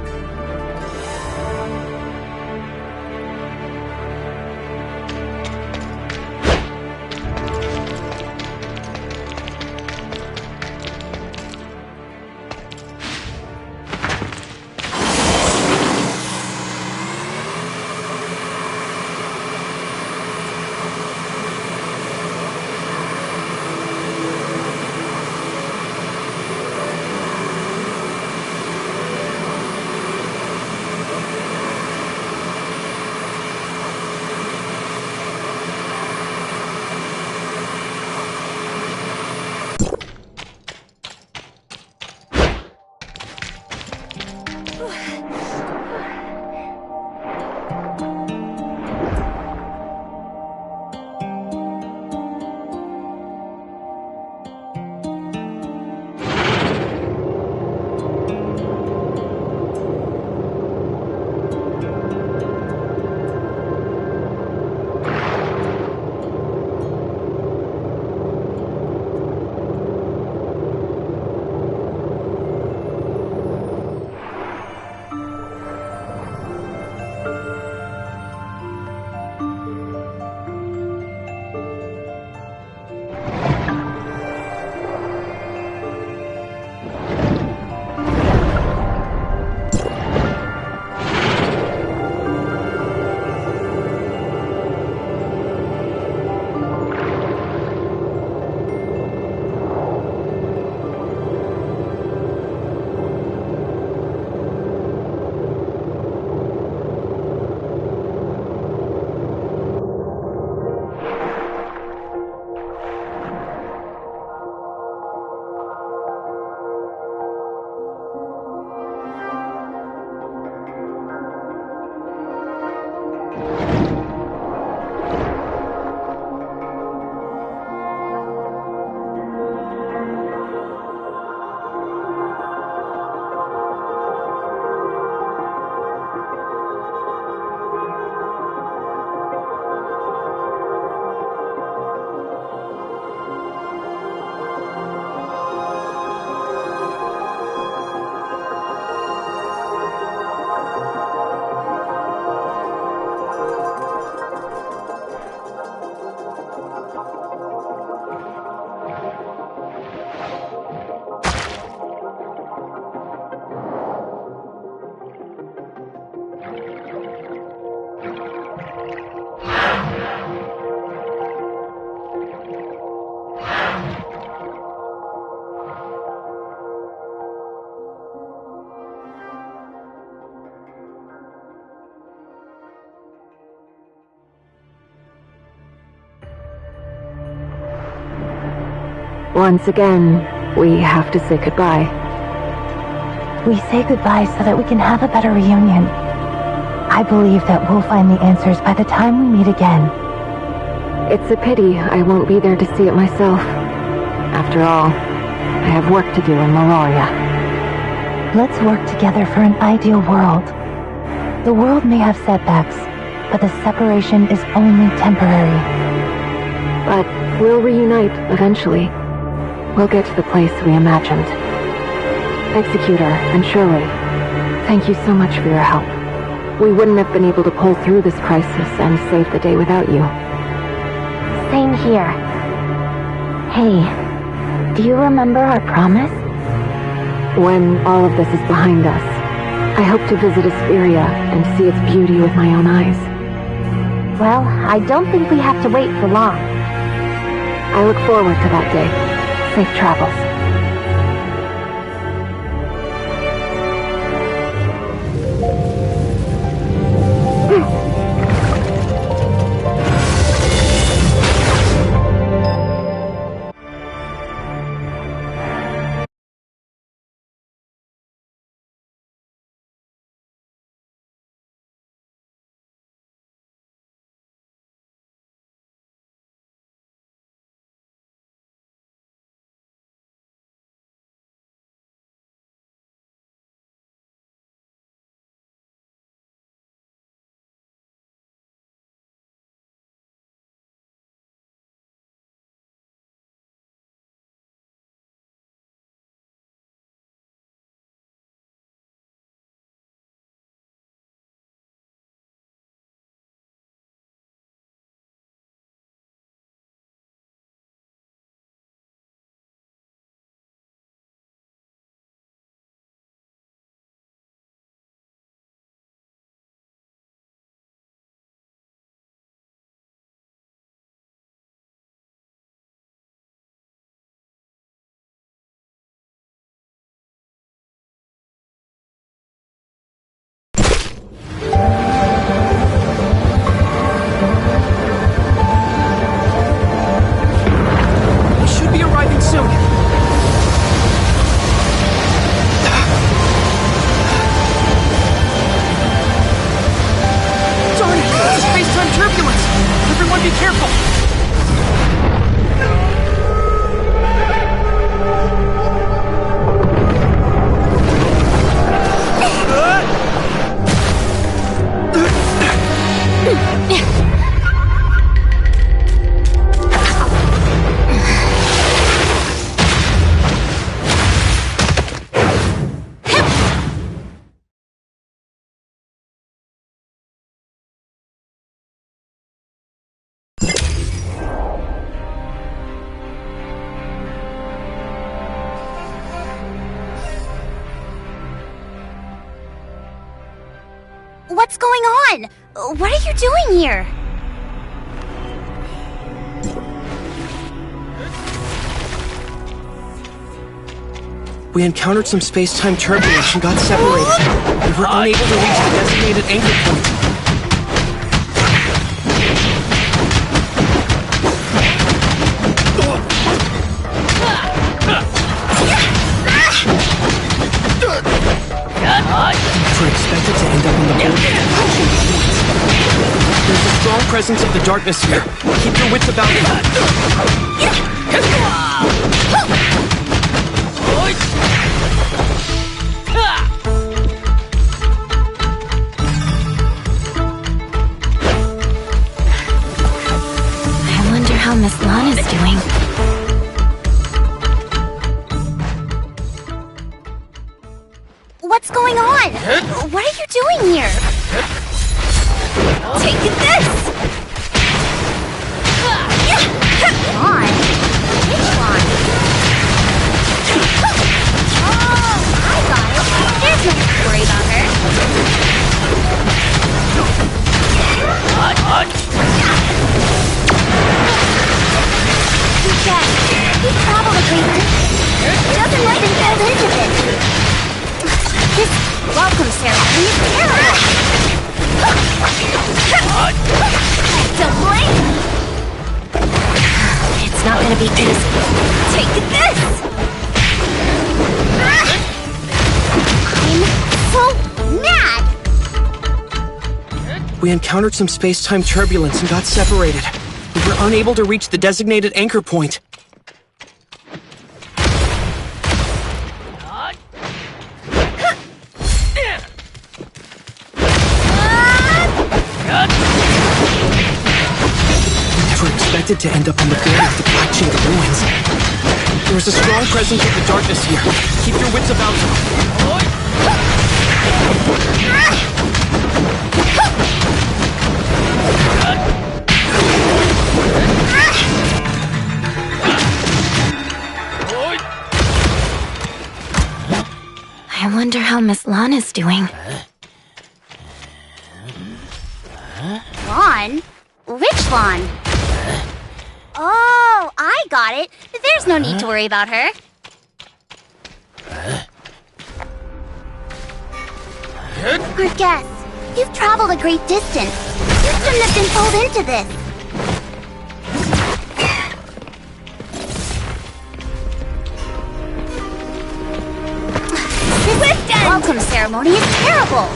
once again, we have to say goodbye. We say goodbye so that we can have a better reunion. I believe that we'll find the answers by the time we meet again. It's a pity I won't be there to see it myself. After all, I have work to do in Meloria. Let's work together for an ideal world. The world may have setbacks, but the separation is only temporary. But we'll reunite eventually. We'll get to the place we imagined. Executor and Shirley, thank you so much for your help. We wouldn't have been able to pull through this crisis and save the day without you. Same here. Hey, do you remember our promise? When all of this is behind us, I hope to visit Asperia and see its beauty with my own eyes. Well, I don't think we have to wait for long. I look forward to that day. Safe travels. What's going on? What are you doing here? We encountered some space-time turbulence and got separated. We were unable to reach the designated anchor point. We're expected to end up on the border of action at once. There's a strong presence of the darkness here. Keep your wits about you. I wonder how Miss Lan is doing. What's going on? What are you doing here? Take this! Come on. Which one? Oh, I got it. There's nothing to worry about her. He probably doesn't like to build into it. This welcome ceremony is terrible! Don't blame me! It's not be easy. Take this! I'm so mad! We encountered some space-time turbulence and got separated. We were unable to reach the designated anchor point. To end up on the border of the Black Chain ruins. There is a strong presence of the darkness here. Keep your wits about you. I wonder how Miss Lana's doing. Lawn? Which lawn? Oh, I got it. There's no need to worry about her. Good guess. You've traveled a great distance. You shouldn't have been pulled into this. This welcome ceremony is terrible.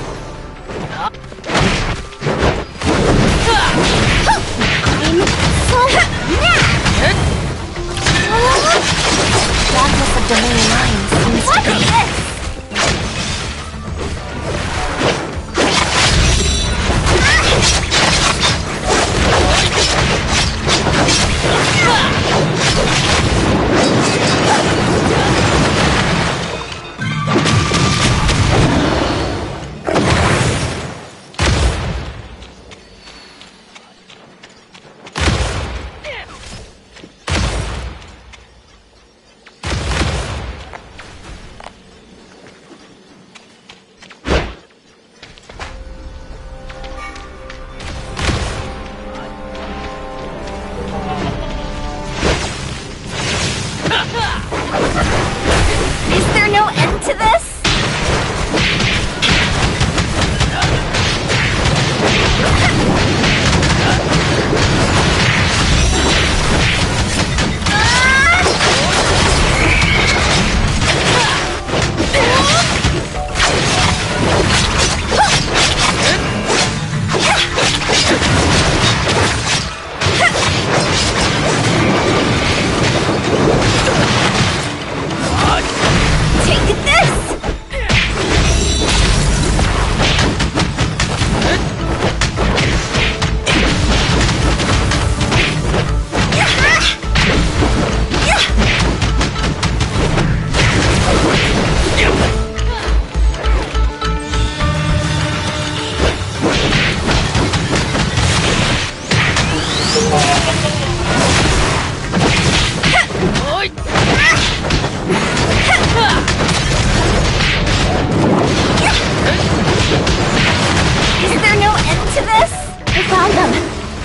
Darkness of Domain 9 seems to be... Is there no end to this?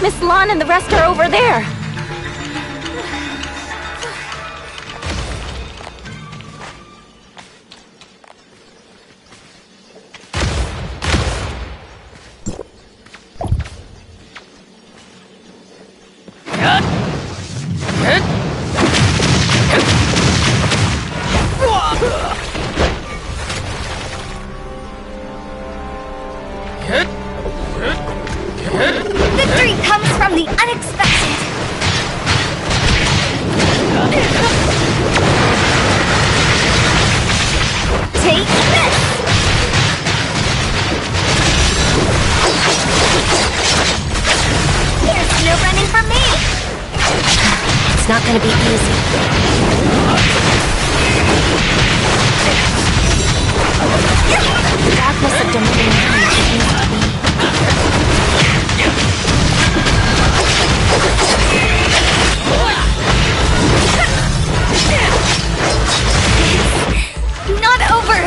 Miss Lan and the rest are over there. Victory comes from the unexpected. Take this! There's no running from me! It's not gonna be easy. The darkness of Domain 9 seems to be... Not over!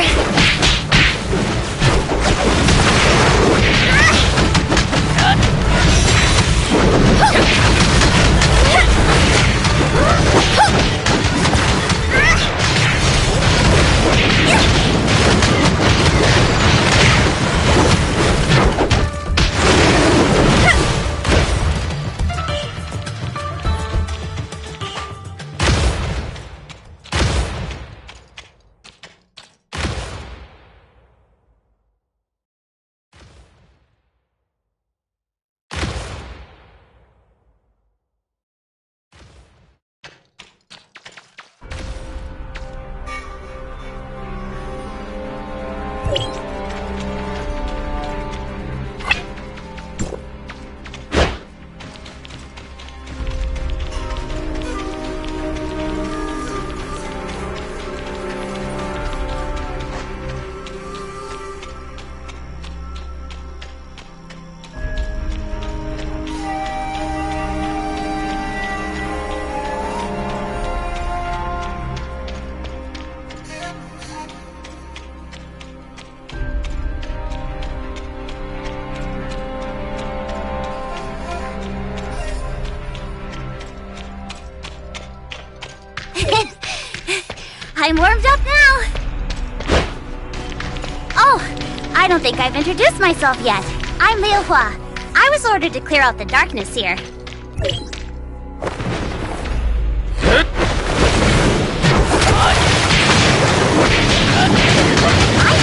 I'm warmed up now! Oh, I don't think I've introduced myself yet. I'm Liu Hua. I was ordered to clear out the darkness here. I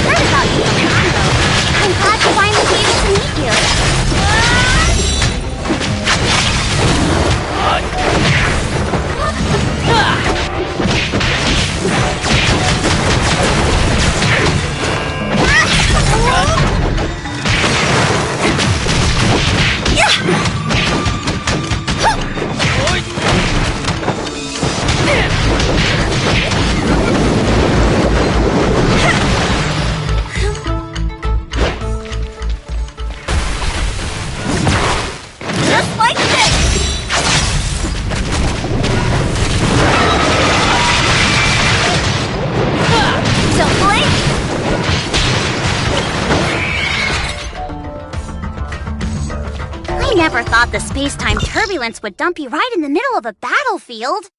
heard about you from Congo. I'm glad to finally be able to meet you. Just like this! Don't blink! I never thought the space-time turbulence would dump you right in the middle of a battlefield.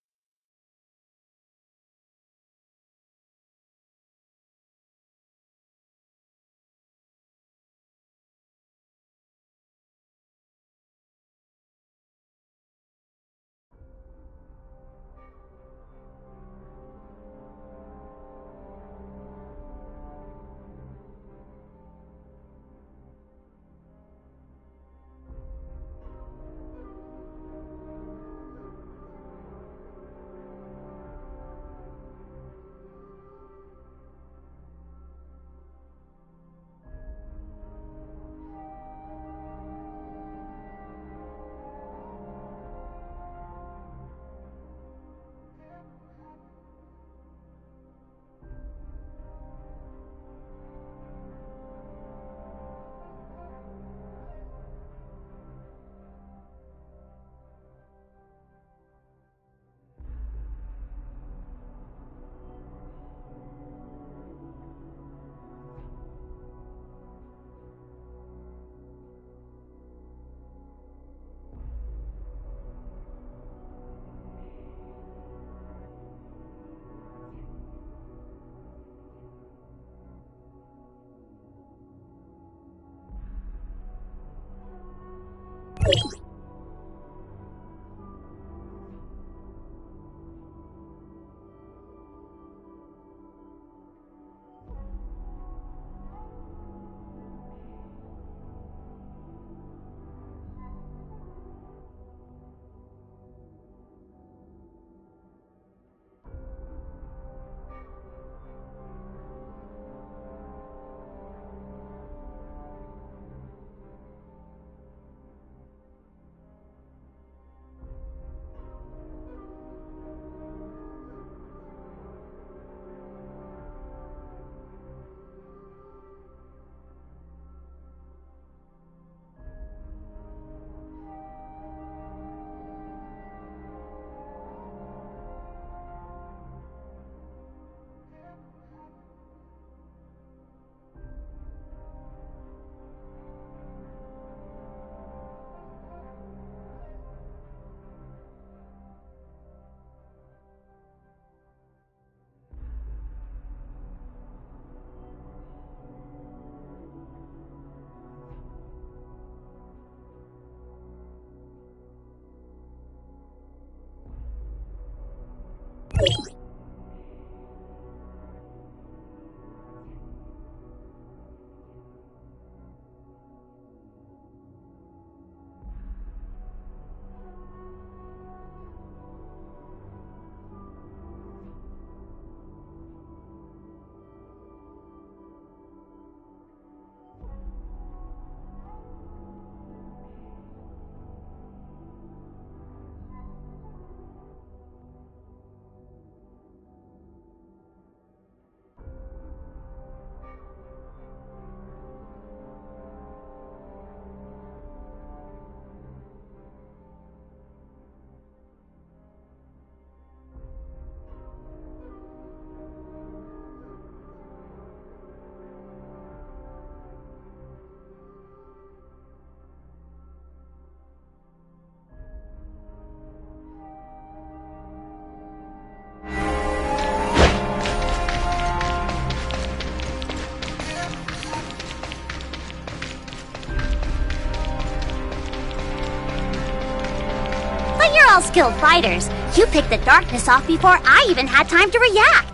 all skilled fighters. You picked the darkness off before I even had time to react.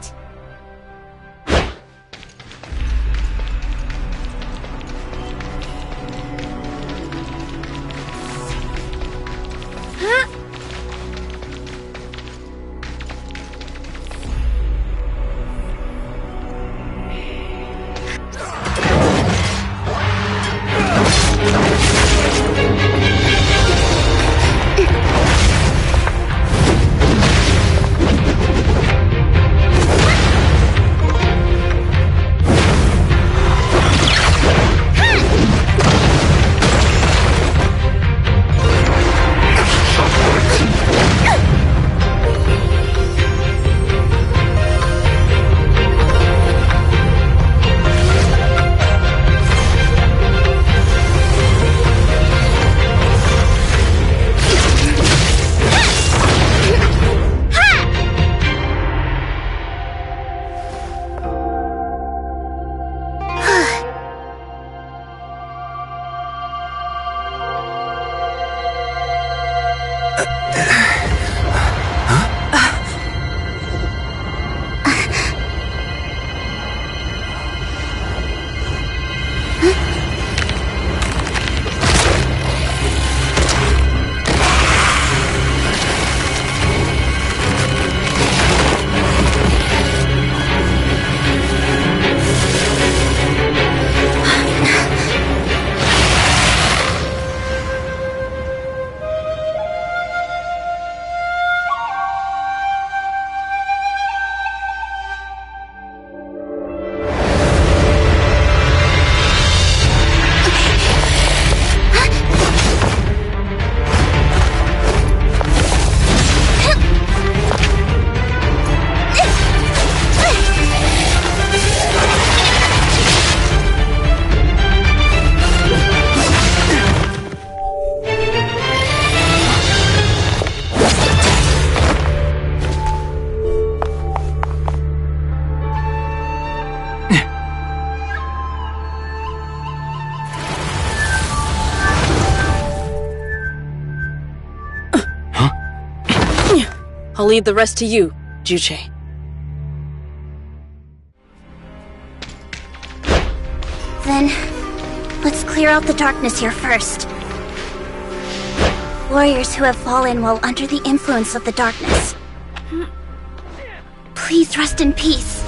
I'll leave the rest to you, Juche. Then, let's clear out the darkness here first. Warriors who have fallen while under the influence of the darkness. Please rest in peace.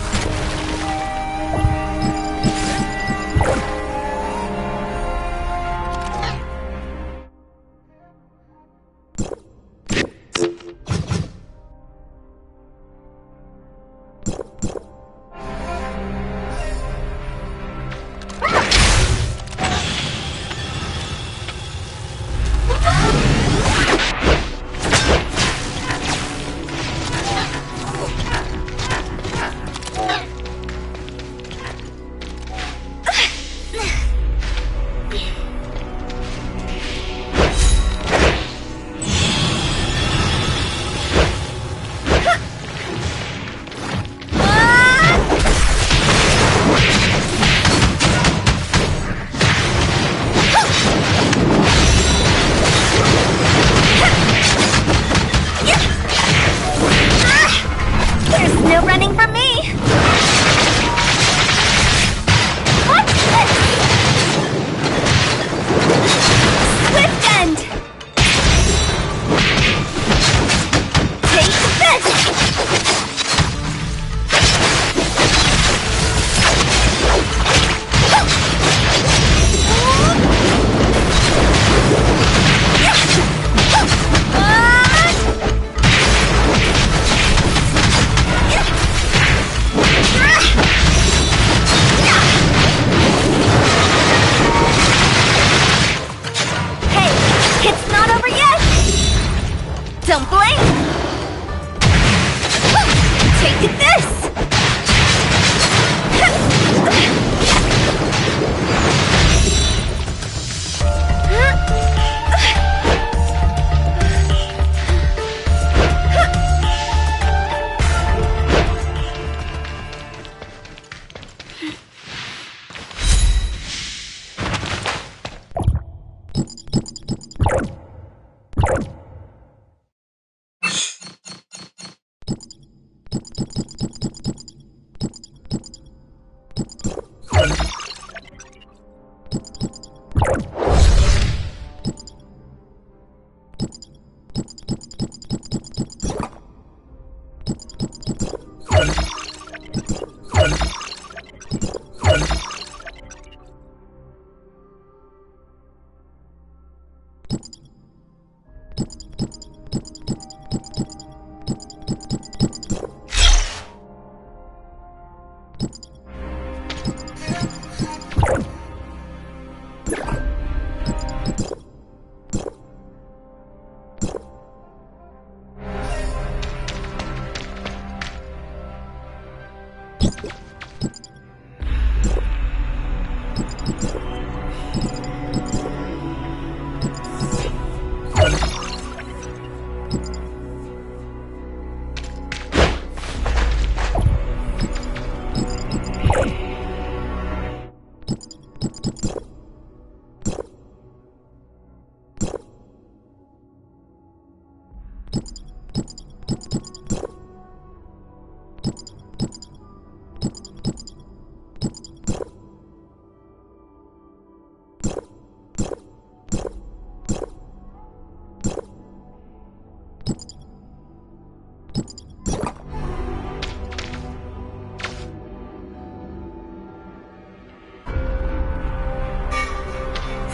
Don't blink! Take this!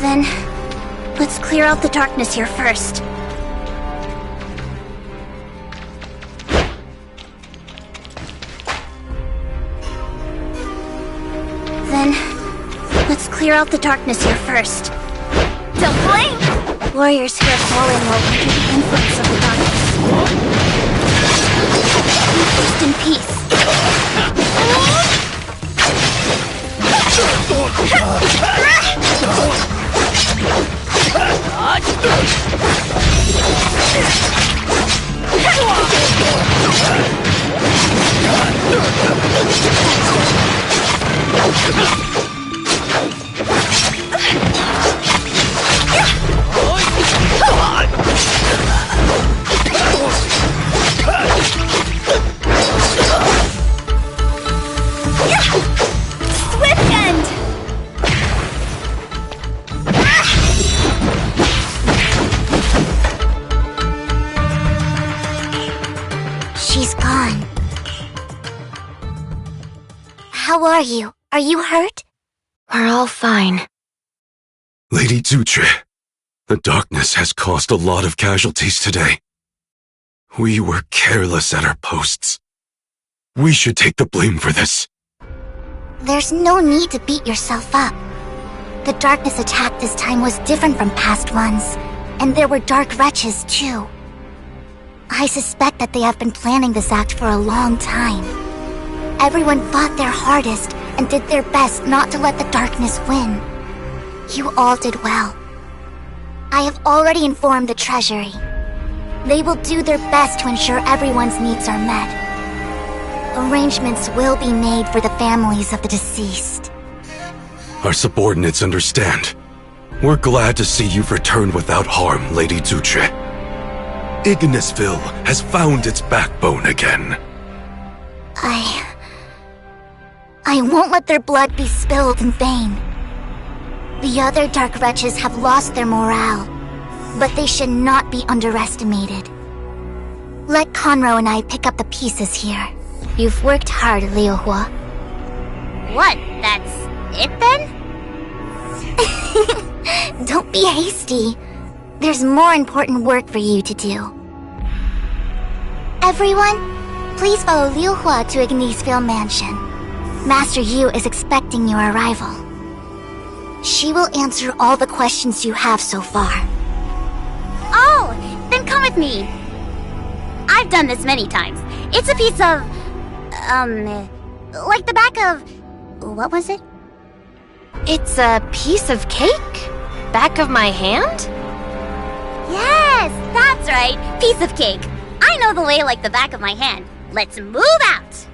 Then, let's clear out the darkness here first. Don't blink! Warriors here fall in low under the influence of the darkness. Rest in peace. Swift end! She's gone. How are you? Are you hurt? We're all fine. Lady Zuche, the darkness has caused a lot of casualties today. We were careless at our posts. We should take the blame for this. There's no need to beat yourself up. The darkness attack this time was different from past ones, and there were dark wretches too. I suspect that they have been planning this act for a long time. Everyone fought their hardest and did their best not to let the darkness win. You all did well. I have already informed the Treasury. They will do their best to ensure everyone's needs are met. Arrangements will be made for the families of the deceased. Our subordinates understand. We're glad to see you've returned without harm, Lady Zuche. Ignisville has found its backbone again. I won't let their blood be spilled in vain. The other dark wretches have lost their morale, but they should not be underestimated. Let Conroe and I pick up the pieces here. You've worked hard, Liuhua. What? That's it then? Don't be hasty. There's more important work for you to do. Everyone, please follow Liuhua to Ignisville Mansion. Master Yu is expecting your arrival. She will answer all the questions you have so far. Oh, then come with me. I've done this many times. It's a piece of... like the back of... what was it? It's a piece of cake? Back of my hand? Yes, that's right. Piece of cake. I know the way like the back of my hand. Let's move out.